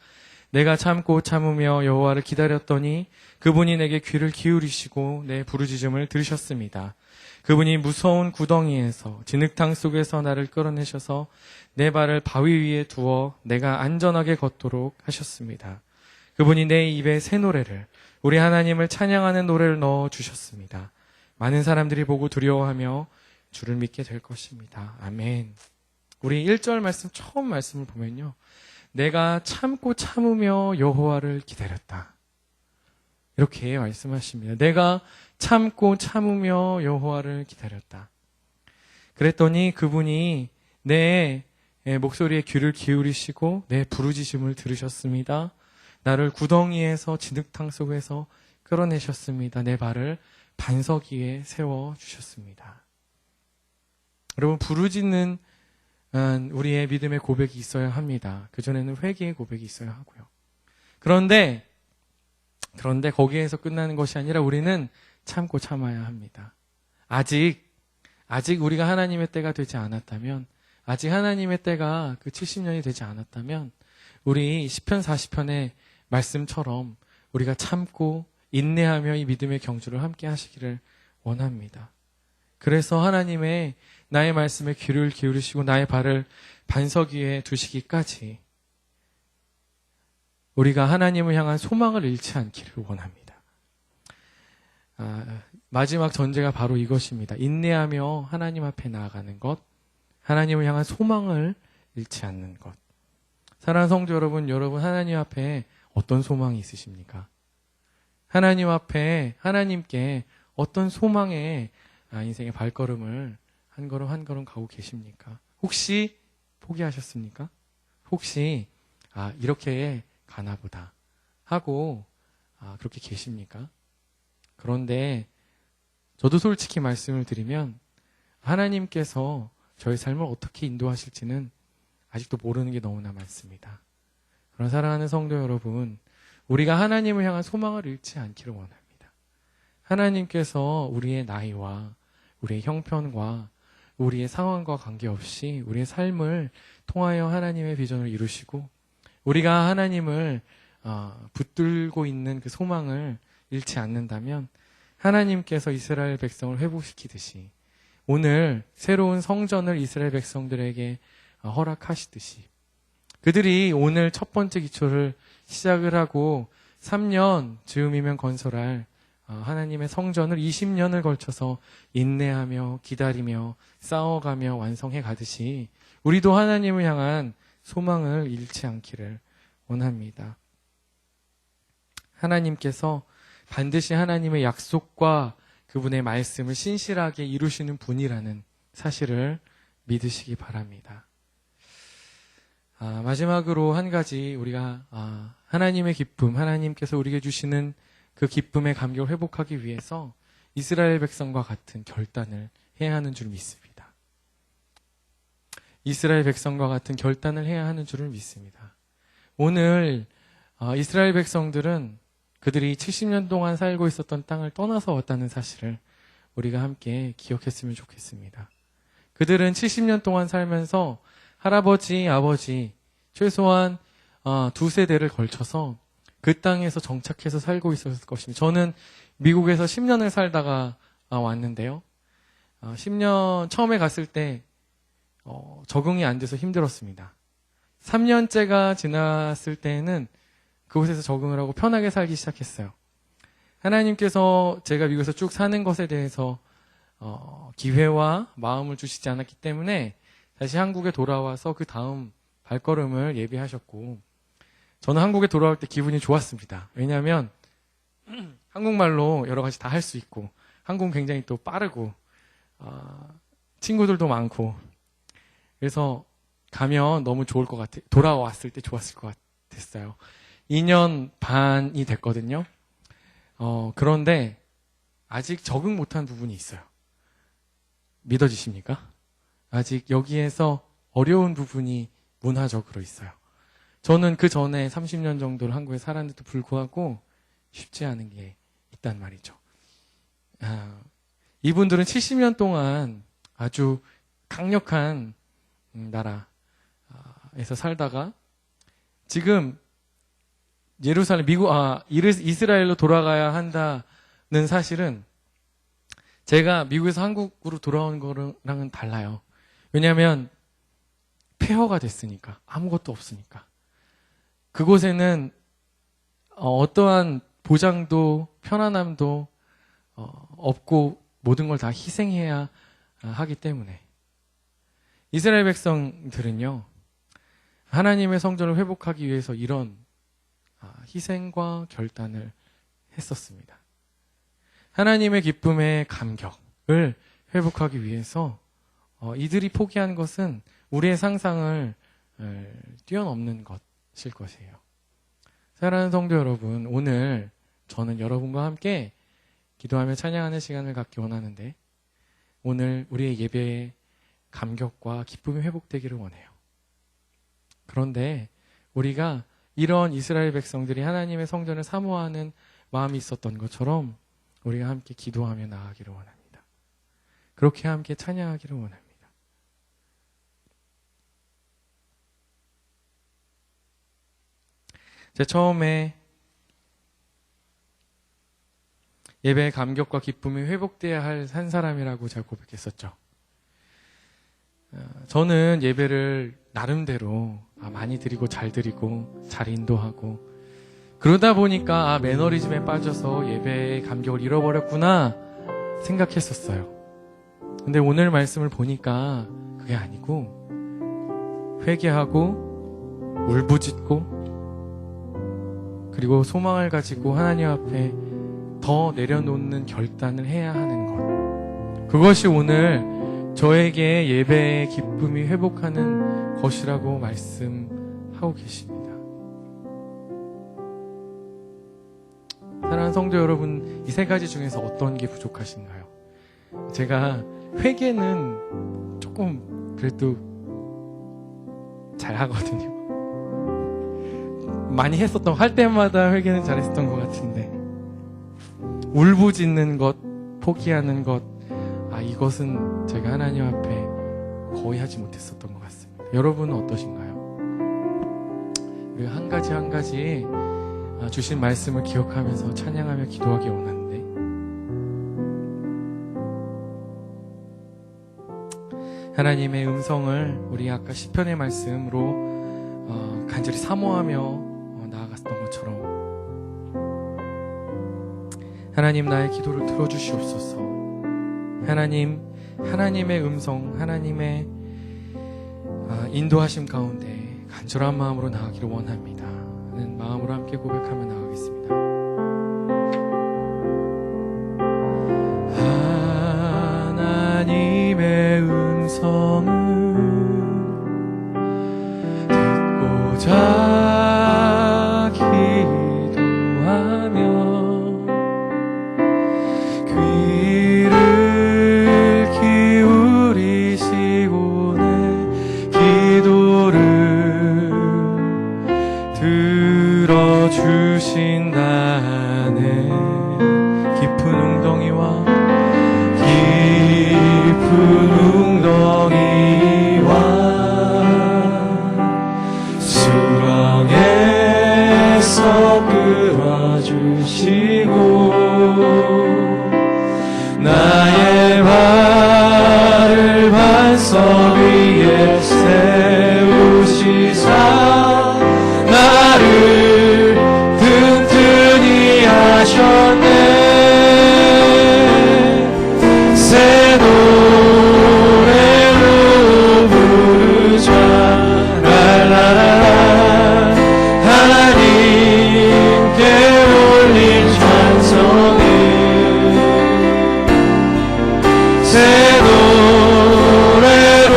내가 참고 참으며 여호와를 기다렸더니 그분이 내게 귀를 기울이시고 내 부르짖음을 들으셨습니다. 그분이 무서운 구덩이에서 진흙탕 속에서 나를 끌어내셔서 내 발을 바위 위에 두어 내가 안전하게 걷도록 하셨습니다. 그분이 내 입에 새 노래를 우리 하나님을 찬양하는 노래를 넣어주셨습니다. 많은 사람들이 보고 두려워하며 주를 믿게 될 것입니다. 아멘. 우리 1절 말씀 처음 말씀을 보면요. 내가 참고 참으며 여호와를 기다렸다. 이렇게 말씀하십니다. 내가 참고 참으며 여호와를 기다렸다. 그랬더니 그분이 내 목소리에 귀를 기울이시고 내 부르짖음을 들으셨습니다. 나를 구덩이에서 진흙탕 속에서 끌어내셨습니다. 내 발을 반석 위에 세워주셨습니다. 여러분, 부르짖는 우리의 믿음의 고백이 있어야 합니다. 그전에는 회개의 고백이 있어야 하고요. 그런데 거기에서 끝나는 것이 아니라 우리는 참고 참아야 합니다. 아직 우리가 하나님의 때가 되지 않았다면, 아직 하나님의 때가 그 70년이 되지 않았다면 우리 시편 40편의 말씀처럼 우리가 참고 인내하며 이 믿음의 경주를 함께 하시기를 원합니다. 그래서 하나님의 나의 말씀에 귀를 기울이시고 나의 발을 반석 위에 두시기까지 우리가 하나님을 향한 소망을 잃지 않기를 원합니다. 마지막 전제가 바로 이것입니다. 인내하며 하나님 앞에 나아가는 것, 하나님을 향한 소망을 잃지 않는 것. 사랑하는 성도 여러분, 여러분 하나님 앞에 어떤 소망이 있으십니까? 하나님 앞에 하나님께 어떤 소망의 인생의 발걸음을 한 걸음 한 걸음 가고 계십니까? 혹시 포기하셨습니까? 혹시 이렇게 가나 보다 하고 그렇게 계십니까? 그런데 저도 솔직히 말씀을 드리면 하나님께서 저의 삶을 어떻게 인도하실지는 아직도 모르는 게 너무나 많습니다. 그런 사랑하는 성도 여러분, 우리가 하나님을 향한 소망을 잃지 않기를 원합니다. 하나님께서 우리의 나이와 우리의 형편과 우리의 상황과 관계없이 우리의 삶을 통하여 하나님의 비전을 이루시고 우리가 하나님을 붙들고 있는 그 소망을 잃지 않는다면 하나님께서 이스라엘 백성을 회복시키듯이 오늘 새로운 성전을 이스라엘 백성들에게 허락하시듯이 그들이 오늘 첫 번째 기초를 시작을 하고 3년 즈음이면 건설할 하나님의 성전을 20년을 걸쳐서 인내하며 기다리며 싸워가며 완성해 가듯이 우리도 하나님을 향한 소망을 잃지 않기를 원합니다. 하나님께서 반드시 하나님의 약속과 그분의 말씀을 신실하게 이루시는 분이라는 사실을 믿으시기 바랍니다. 마지막으로 한 가지 우리가 하나님의 기쁨, 하나님께서 우리에게 주시는 그 기쁨의 감격을 회복하기 위해서 이스라엘 백성과 같은 결단을 해야 하는 줄 믿습니다. 이스라엘 백성과 같은 결단을 해야 하는 줄을 믿습니다. 오늘 이스라엘 백성들은 그들이 70년 동안 살고 있었던 땅을 떠나서 왔다는 사실을 우리가 함께 기억했으면 좋겠습니다. 그들은 70년 동안 살면서 할아버지, 아버지 최소한 두세 대를 걸쳐서 그 땅에서 정착해서 살고 있었을 것입니다. 저는 미국에서 10년을 살다가 왔는데요. 10년 처음에 갔을 때 적응이 안 돼서 힘들었습니다. 3년째가 지났을 때에는 그곳에서 적응을 하고 편하게 살기 시작했어요. 하나님께서 제가 미국에서 쭉 사는 것에 대해서 기회와 마음을 주시지 않았기 때문에 다시 한국에 돌아와서 그 다음 발걸음을 예비하셨고 저는 한국에 돌아올 때 기분이 좋았습니다. 왜냐하면 한국말로 여러 가지 다 할 수 있고 한국은 굉장히 또 빠르고 친구들도 많고 그래서 가면 너무 좋을 것 같아요. 돌아왔을 때 좋았을 것 같았어요. 2년 반이 됐거든요. 그런데 아직 적응 못한 부분이 있어요. 믿어지십니까? 아직 여기에서 어려운 부분이 문화적으로 있어요. 저는 그 전에 30년 정도를 한국에 살았는데도 불구하고 쉽지 않은 게 있단 말이죠. 이분들은 70년 동안 아주 강력한 나라에서 살다가 지금 예루살렘, 이스라엘로 돌아가야 한다는 사실은 제가 미국에서 한국으로 돌아온 거랑은 달라요. 왜냐하면 폐허가 됐으니까, 아무것도 없으니까. 그곳에는 어떠한 보장도 편안함도 없고 모든 걸 다 희생해야 하기 때문에 이스라엘 백성들은요 하나님의 성전을 회복하기 위해서 이런 희생과 결단을 했었습니다. 하나님의 기쁨의 감격을 회복하기 위해서 이들이 포기한 것은 우리의 상상을 뛰어넘는 것일 것이에요. 사랑하는 성도 여러분, 오늘 저는 여러분과 함께 기도하며 찬양하는 시간을 갖기 원하는데 오늘 우리의 예배의 감격과 기쁨이 회복되기를 원해요. 그런데 우리가 이런 이스라엘 백성들이 하나님의 성전을 사모하는 마음이 있었던 것처럼 우리가 함께 기도하며 나아가기를 원합니다. 그렇게 함께 찬양하기를 원합니다. 제가 처음에 예배의 감격과 기쁨이 회복돼야 할 한 사람이라고 제가 고백했었죠. 저는 예배를 나름대로 많이 드리고 잘 드리고 잘 인도하고 그러다 보니까 매너리즘에 빠져서 예배의 감격을 잃어버렸구나 생각했었어요. 근데 오늘 말씀을 보니까 그게 아니고 회개하고 울부짖고 그리고 소망을 가지고 하나님 앞에 더 내려놓는 결단을 해야 하는 것, 그것이 오늘 저에게 예배의 기쁨이 회복하는 것이라고 말씀하고 계십니다. 사랑하는 성도 여러분, 이 세 가지 중에서 어떤 게 부족하신가요? 제가 회개는 조금 그래도 잘 하거든요. 많이 했었던, 할 때마다 회개는 잘했었던 것 같은데, 울부짖는 것, 포기하는 것, 이것은 제가 하나님 앞에 거의 하지 못했었던 것 같습니다. 여러분은 어떠신가요? 우리 한 가지 한 가지 주신 말씀을 기억하면서 찬양하며 기도하기 원하는데, 하나님의 음성을 우리 아까 시편의 말씀으로 간절히 사모하며 나아갔던 것처럼, 하나님 나의 기도를 들어주시옵소서. 하나님, 하나님의 음성, 하나님의 인도하심 가운데 간절한 마음으로 나아가기를 원합니다 하는 마음으로 함께 고백하며 나가겠습니다. 하나님의 음성을 듣고자 기도하며 귀를 기울이시고 내 기도를 들어주신다네. 깊은 웅덩이와 깊은 웅덩이와 수렁에서 끌어주시고 나의 발을 반석 위에 세우시사 나를 든든히 하셨네. 새 노래로 부르자 랄라라라. 하나님께 올린 찬송을 새 노래로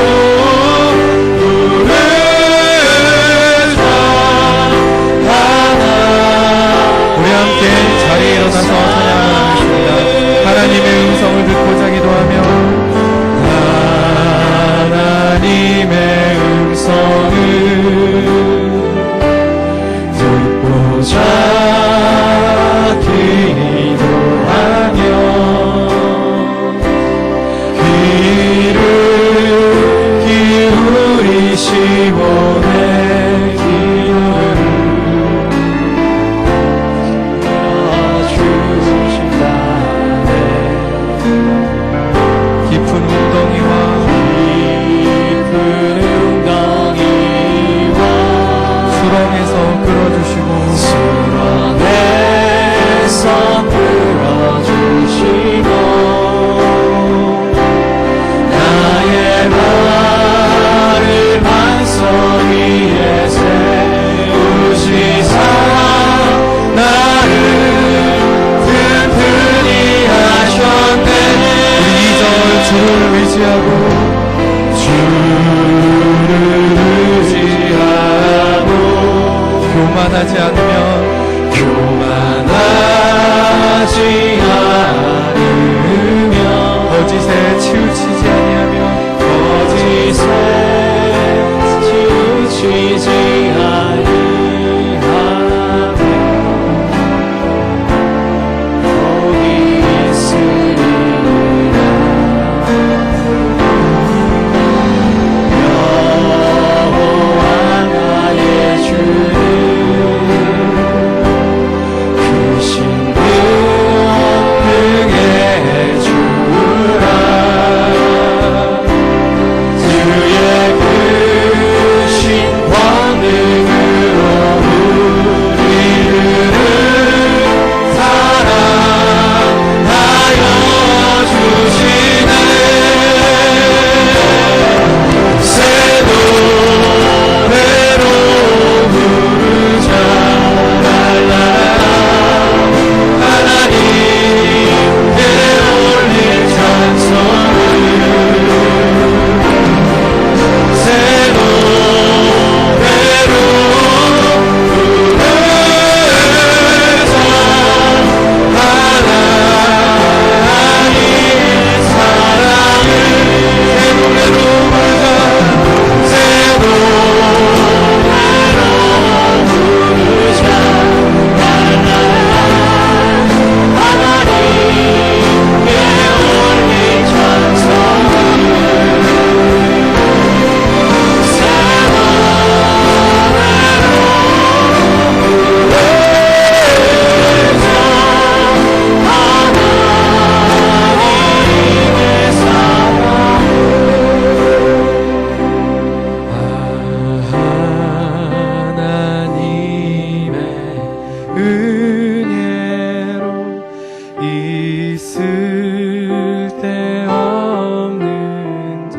쓸데없는 자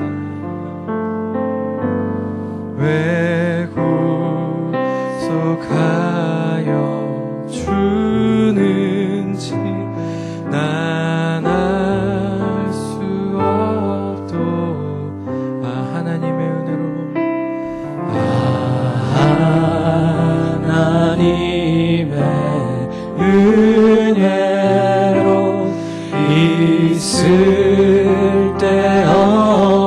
왜 구속하여 주는지 난 알 수 없도 하나님의 은혜로 하나님의 은혜로 이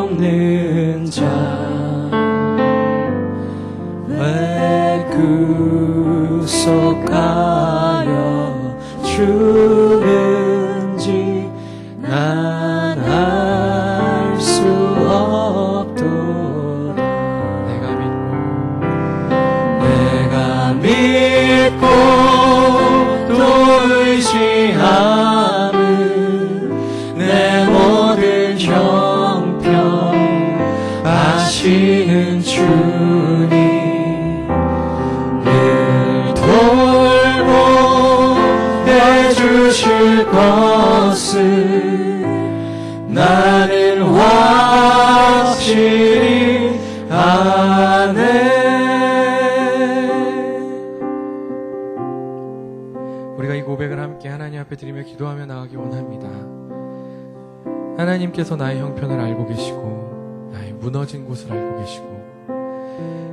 쓸데없는 자 왜 구속하여 주는지 난 알 수 없도다. 내가 믿고 또 의지함은 내 모든 형편 아시는 주님 늘 돌보 해주실 것을 나는 확실히 아네. 우리가 이 고백을 함께 하나님 앞에 드리며 기도하며 나가기 원합니다. 하나님께서 나의 형편을 알고 계시고 나의 무너진 곳을 알고 계시고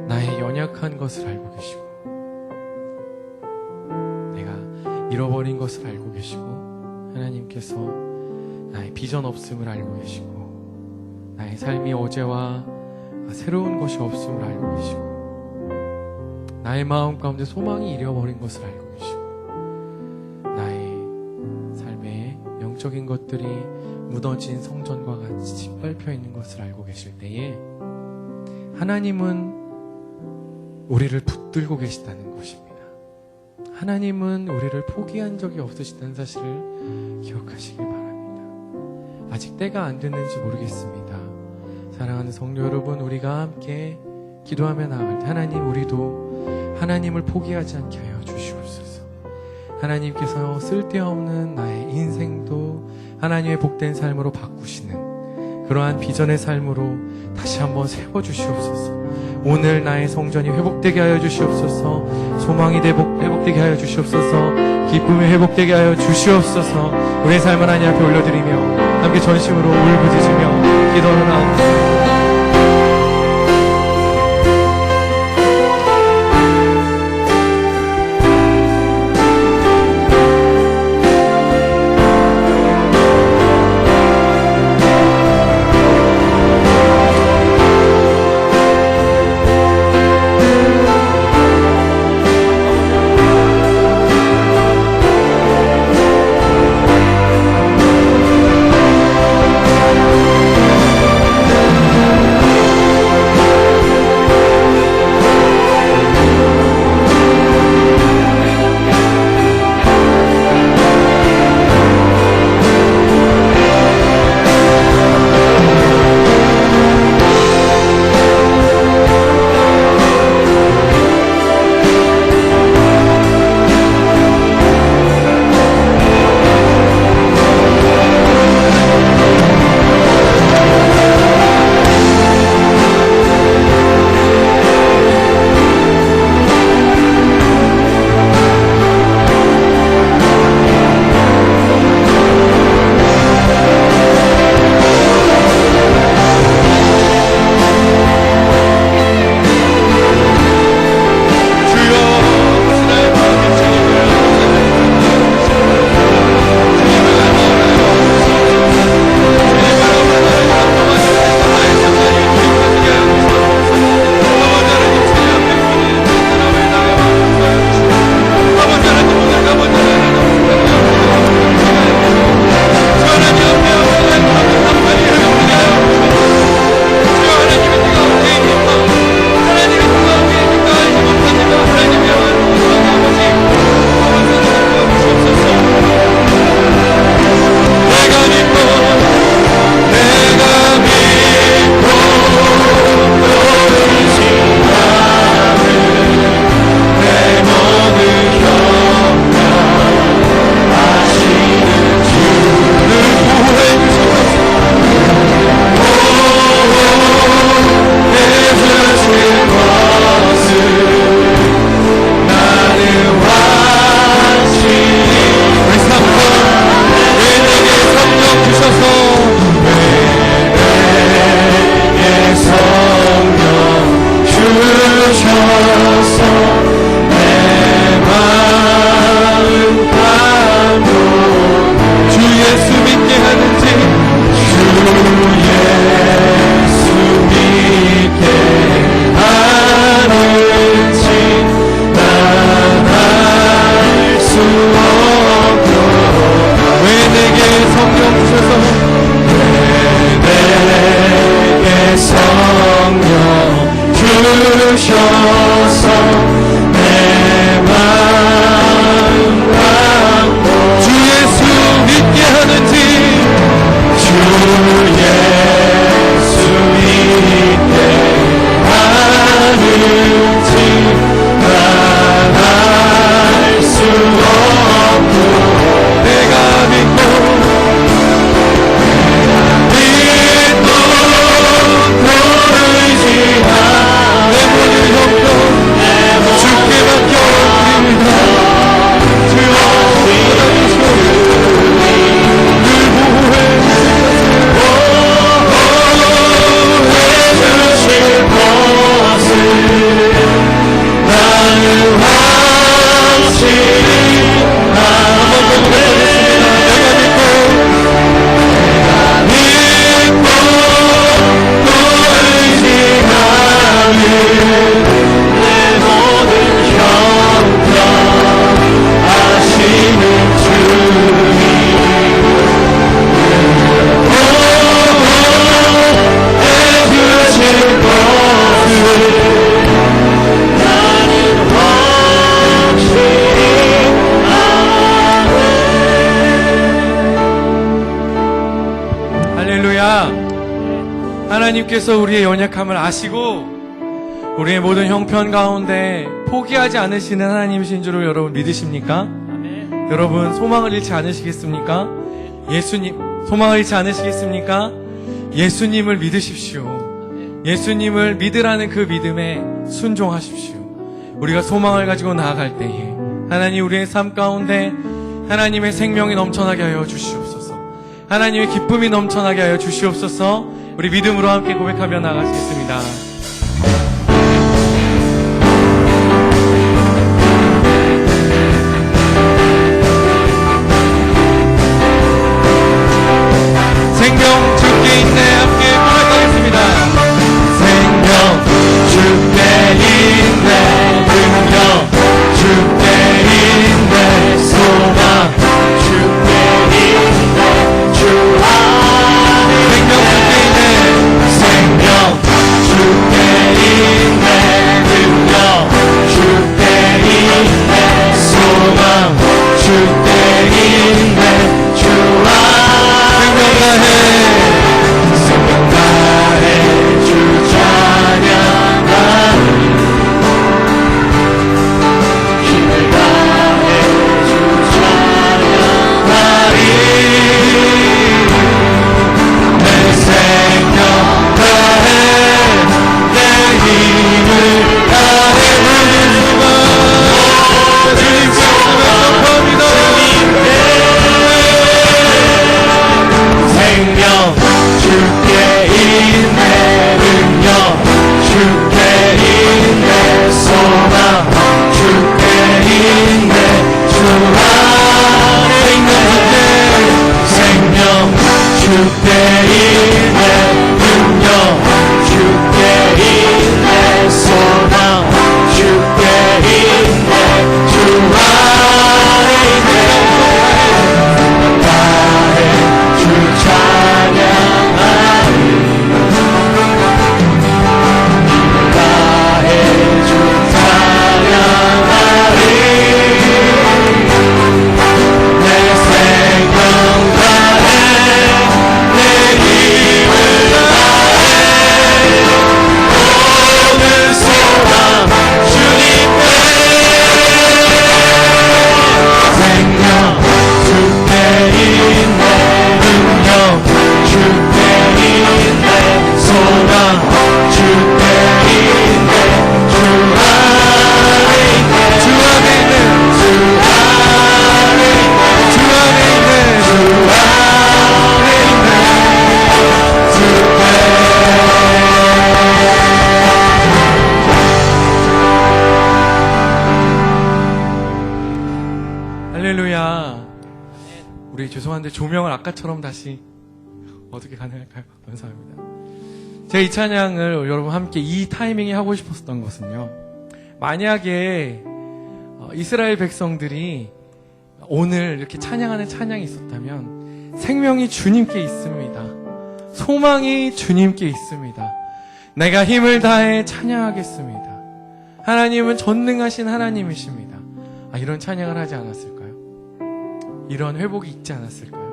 나의 연약한 것을 알고 계시고 내가 잃어버린 것을 알고 계시고 하나님께서 나의 비전 없음을 알고 계시고 나의 삶이 어제와 새로운 것이 없음을 알고 계시고 나의 마음 가운데 소망이 잃어버린 것을 알고 계시고 나의 삶의 영적인 것들이 무너진 성전과 같이 짓밟혀 있는 것을 알고 계실 때에 하나님은 우리를 붙들고 계시다는 것입니다. 하나님은 우리를 포기한 적이 없으시다는 사실을 기억하시길 바랍니다. 아직 때가 안 됐는지 모르겠습니다. 사랑하는 성도 여러분, 우리가 함께 기도하며 나아갈 때 하나님, 우리도 하나님을 포기하지 않게 하여 주시옵소서. 하나님께서 쓸데없는 나의 인생도 하나님의 복된 삶으로 바꾸시는 그러한 비전의 삶으로 다시 한번 세워주시옵소서. 오늘 나의 성전이 회복되게 하여 주시옵소서. 소망이 회복되게 하여 주시옵소서. 기쁨이 회복되게 하여 주시옵소서. 우리의 삶을 하나님 앞에 올려드리며 함께 전심으로 울부짖으며 기도하며 나옵니다. 할렐루야. 하나님께서 우리의 연약함을 아시고 우리의 모든 형편 가운데 포기하지 않으시는 하나님이신 줄을 여러분 믿으십니까? 여러분 소망을 잃지 않으시겠습니까? 소망을 잃지 않으시겠습니까? 예수님을 믿으십시오. 예수님을 믿으라는 그 믿음에 순종하십시오. 우리가 소망을 가지고 나아갈 때에 하나님 우리의 삶 가운데 하나님의 생명이 넘쳐나게 하여 주시옵소서. 하나님의 기쁨이 넘쳐나게 하여 주시옵소서. 우리 믿음으로 함께 고백하며 나가시겠습니다. 생명 주께 있네 함께 고백하겠습니다. 생명 주께 있네 능력 주께 있네 소망 주께 있네 주 안에 생명 주께 있네 생명 주께 있네 능력 주께 있네 소망 주께 있네 주 안에 생명 다해 주 찬양하리 힘을 다해 주 찬양하리 내 생명 다해 내 힘을 다해 주님 감사합니다. 생명 주께 있네 능력 주께 있네 소망 주께 있네 주 안에 있네 생명 주께 있네 능력 주께 있네 소망 주께 있네 주 안에 있네 나의 주 찬양하리 나의 주 찬양하리 내 생명 다해 내 힘을 다해 모든 소망 주님께 생명 주께 있네 능력 주께 있네 소망 주께 있네 주 안에 있네 주 안에 있는 주 안에 있네 주 안에 있는 주 안에 있네 할렐루야. 우리 죄송한데 조명을 아까처럼 다시 어떻게 가능할까요? 감사합니다. 제가 이 찬양을 여러분 함께 이 타이밍에 하고 싶었던 것은요. 만약에 이스라엘 백성들이 오늘 이렇게 찬양하는 찬양이 있었다면 생명이 주님께 있습니다. 소망이 주님께 있습니다. 내가 힘을 다해 찬양하겠습니다. 하나님은 전능하신 하나님이십니다. 이런 찬양을 하지 않았을까요? 이런 회복이 있지 않았을까요?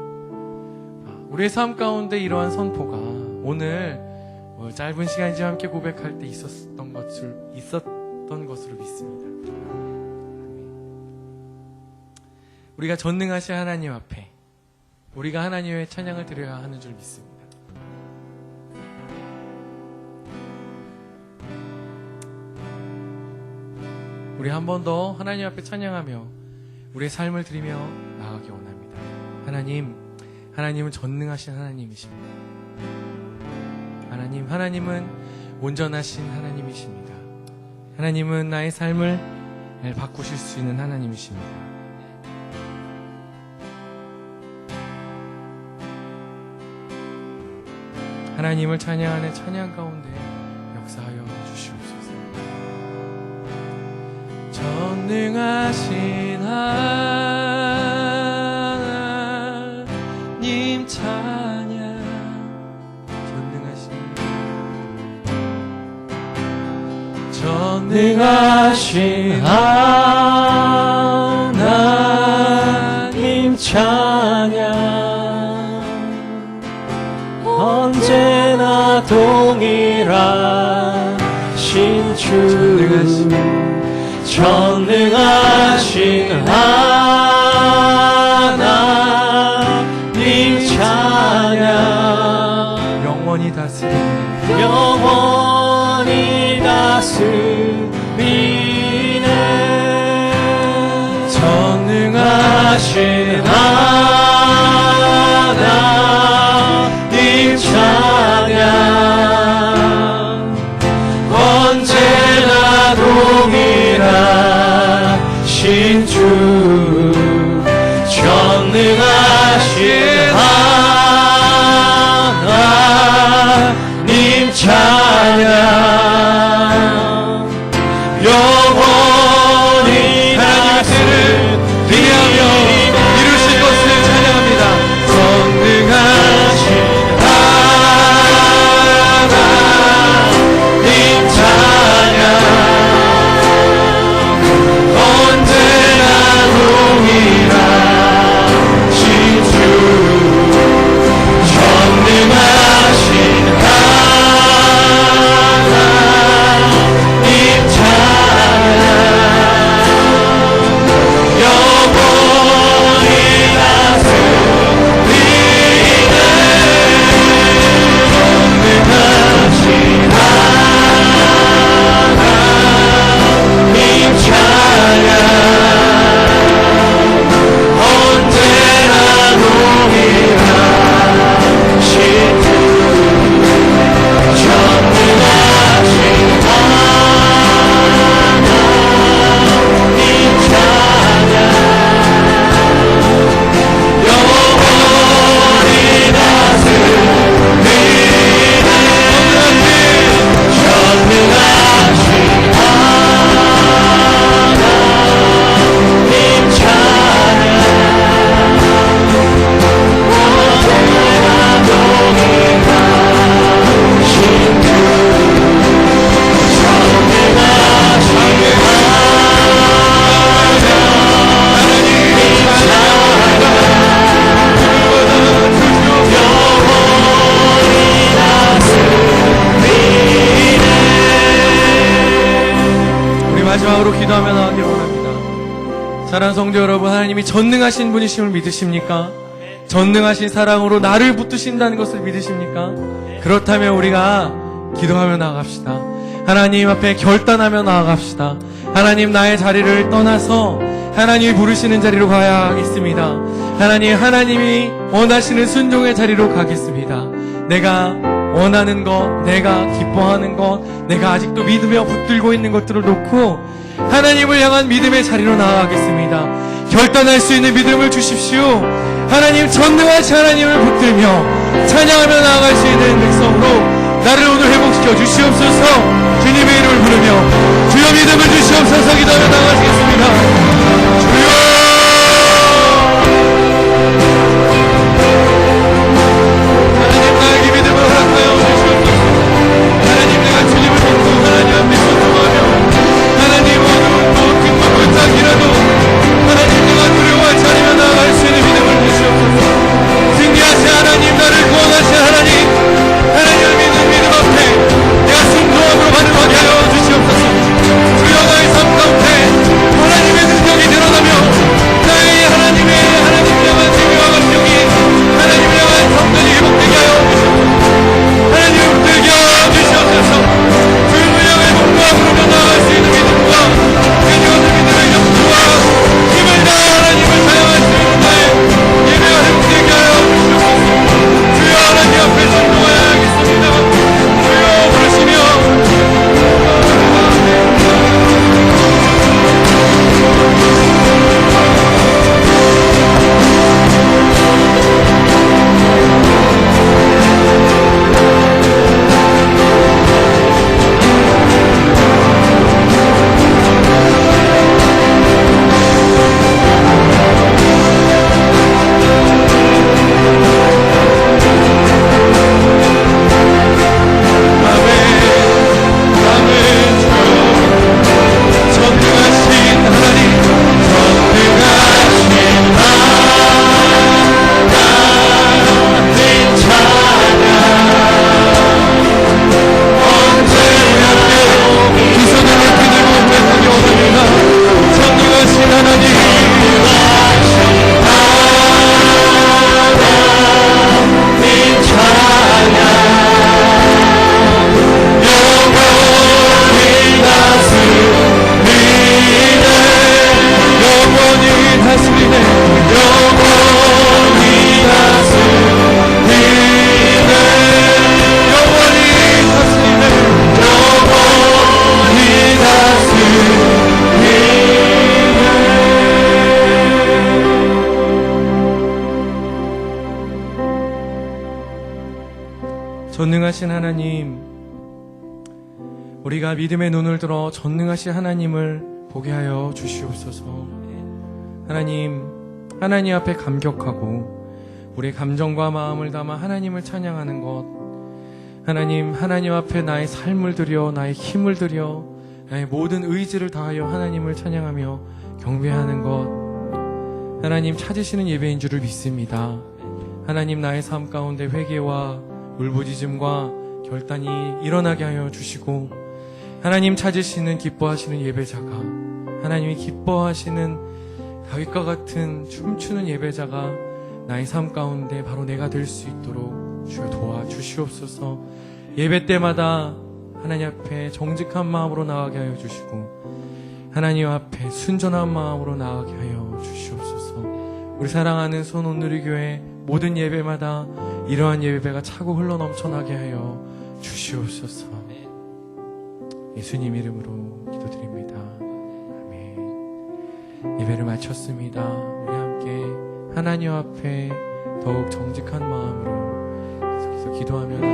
우리의 삶 가운데 이러한 선포가 오늘 짧은 시간이지만 함께 고백할 때 있었던 것으로 믿습니다. 우리가 전능하신 하나님 앞에 우리가 하나님의 찬양을 드려야 하는 줄 믿습니다. 우리 한 번 더 하나님 앞에 찬양하며 우리의 삶을 드리며 나아가기 원합니다. 하나님은 전능하신 하나님이십니다. 하나님은 온전하신 하나님이십니다. 하나님은 나의 삶을 바꾸실 수 있는 하나님이십니다. 하나님을 찬양하는 찬양 가운데 역사하여 주시옵소서. 전능하신 하나님 찬양 전능하신 하나님 찬양 언제나 동일하신 주 전능하신 하나님 찬양 영원히 다스리네 영원히 다스리네 전능하신 하나님 찬양 언제나 동일하신 주 전능하신 하나님 찬양 영원히 하나님의 뜻을 위하여 이루신 것을 찬양합니다. 전능하신 하나님 찬양 언제나 동일하신 주 전능하신 하나님 찬양 영원히 다스리네 전능하신 하나님 찬양 언제나 동일하신 주 전능하신 하나님 찬양 영원히 다스리네 전능하신 하나님 찬양 언제나 동일하신 주 전능하신 하나님 영원히 다스리네 우리 마지막으로 기도하며 나가기를 원합니다. 사랑하는 성도 여러분, 하나님이 전능하신 분이심을 믿으십니까? 전능하신 사랑으로 나를 붙드신다는 것을 믿으십니까? 그렇다면 우리가 기도하며 나아갑시다. 하나님 앞에 결단하며 나아갑시다. 하나님, 나의 자리를 떠나서 하나님이 부르시는 자리로 가야겠습니다. 하나님, 하나님이 원하시는 순종의 자리로 가겠습니다. 내가 원하는 것, 내가 기뻐하는 것, 내가 아직도 믿으며 붙들고 있는 것들을 놓고 하나님을 향한 믿음의 자리로 나아가겠습니다. 결단할 수 있는 믿음을 주십시오. 하나님, 전능하신 하나님을 붙들며 찬양하며 나아갈 수 있는 백성으로 나를 오늘 회복시켜 주시옵소서. 주님의 이름을 부르며 주여 믿음을 주시옵소서. 기도하며 나아가시겠습니다. 주여, 하나님, 나에게 믿음을 허락하여 주시옵소서. 하나님, 내가 주님을 믿고 하나님 앞에 순종하며 하나님 어두운 또 뒷문을 짝이라도 하나님, 내가 두려워하지 않으며 나아갈 수 있는 믿음을 주시옵소서. 승리하신 하나님, 나를 구원하신 하나님, 하나님을 믿는 믿음 앞에 내가 순종함으로 반응하게 하여 주시옵소서. 주여, 나의 삶 가운데 하나님의 능력 전능하신 하나님, 우리가 믿음의 눈을 들어 전능하신 하나님을 보게 하여 주시옵소서. 하나님, 하나님 앞에 감격하고 우리의 감정과 마음을 담아 하나님을 찬양하는 것, 하나님 앞에 나의 삶을 드려, 나의 힘을 드려, 나의 모든 의지를 다하여 하나님을 찬양하며 경배하는 것, 하나님 찾으시는 예배인 줄을 믿습니다. 하나님, 나의 삶 가운데 회개와 울부짖음과 결단이 일어나게 하여 주시고, 하나님 찾으시는 기뻐하시는 예배자가, 하나님이 기뻐하시는 다윗과 같은 춤추는 예배자가 나의 삶 가운데 바로 내가 될 수 있도록 주여 도와주시옵소서. 예배 때마다 하나님 앞에 정직한 마음으로 나아가게 하여 주시고, 하나님 앞에 순전한 마음으로 나아가게 하여 주시옵소서. 우리 사랑하는 손온누리교회 모든 예배마다 이러한 예배가 차고 흘러넘쳐나게 하여 주시옵소서. 예수님 이름으로 기도드립니다. 아멘. 예배를 마쳤습니다. 우리 함께 하나님 앞에 더욱 정직한 마음으로 계속해서 기도하며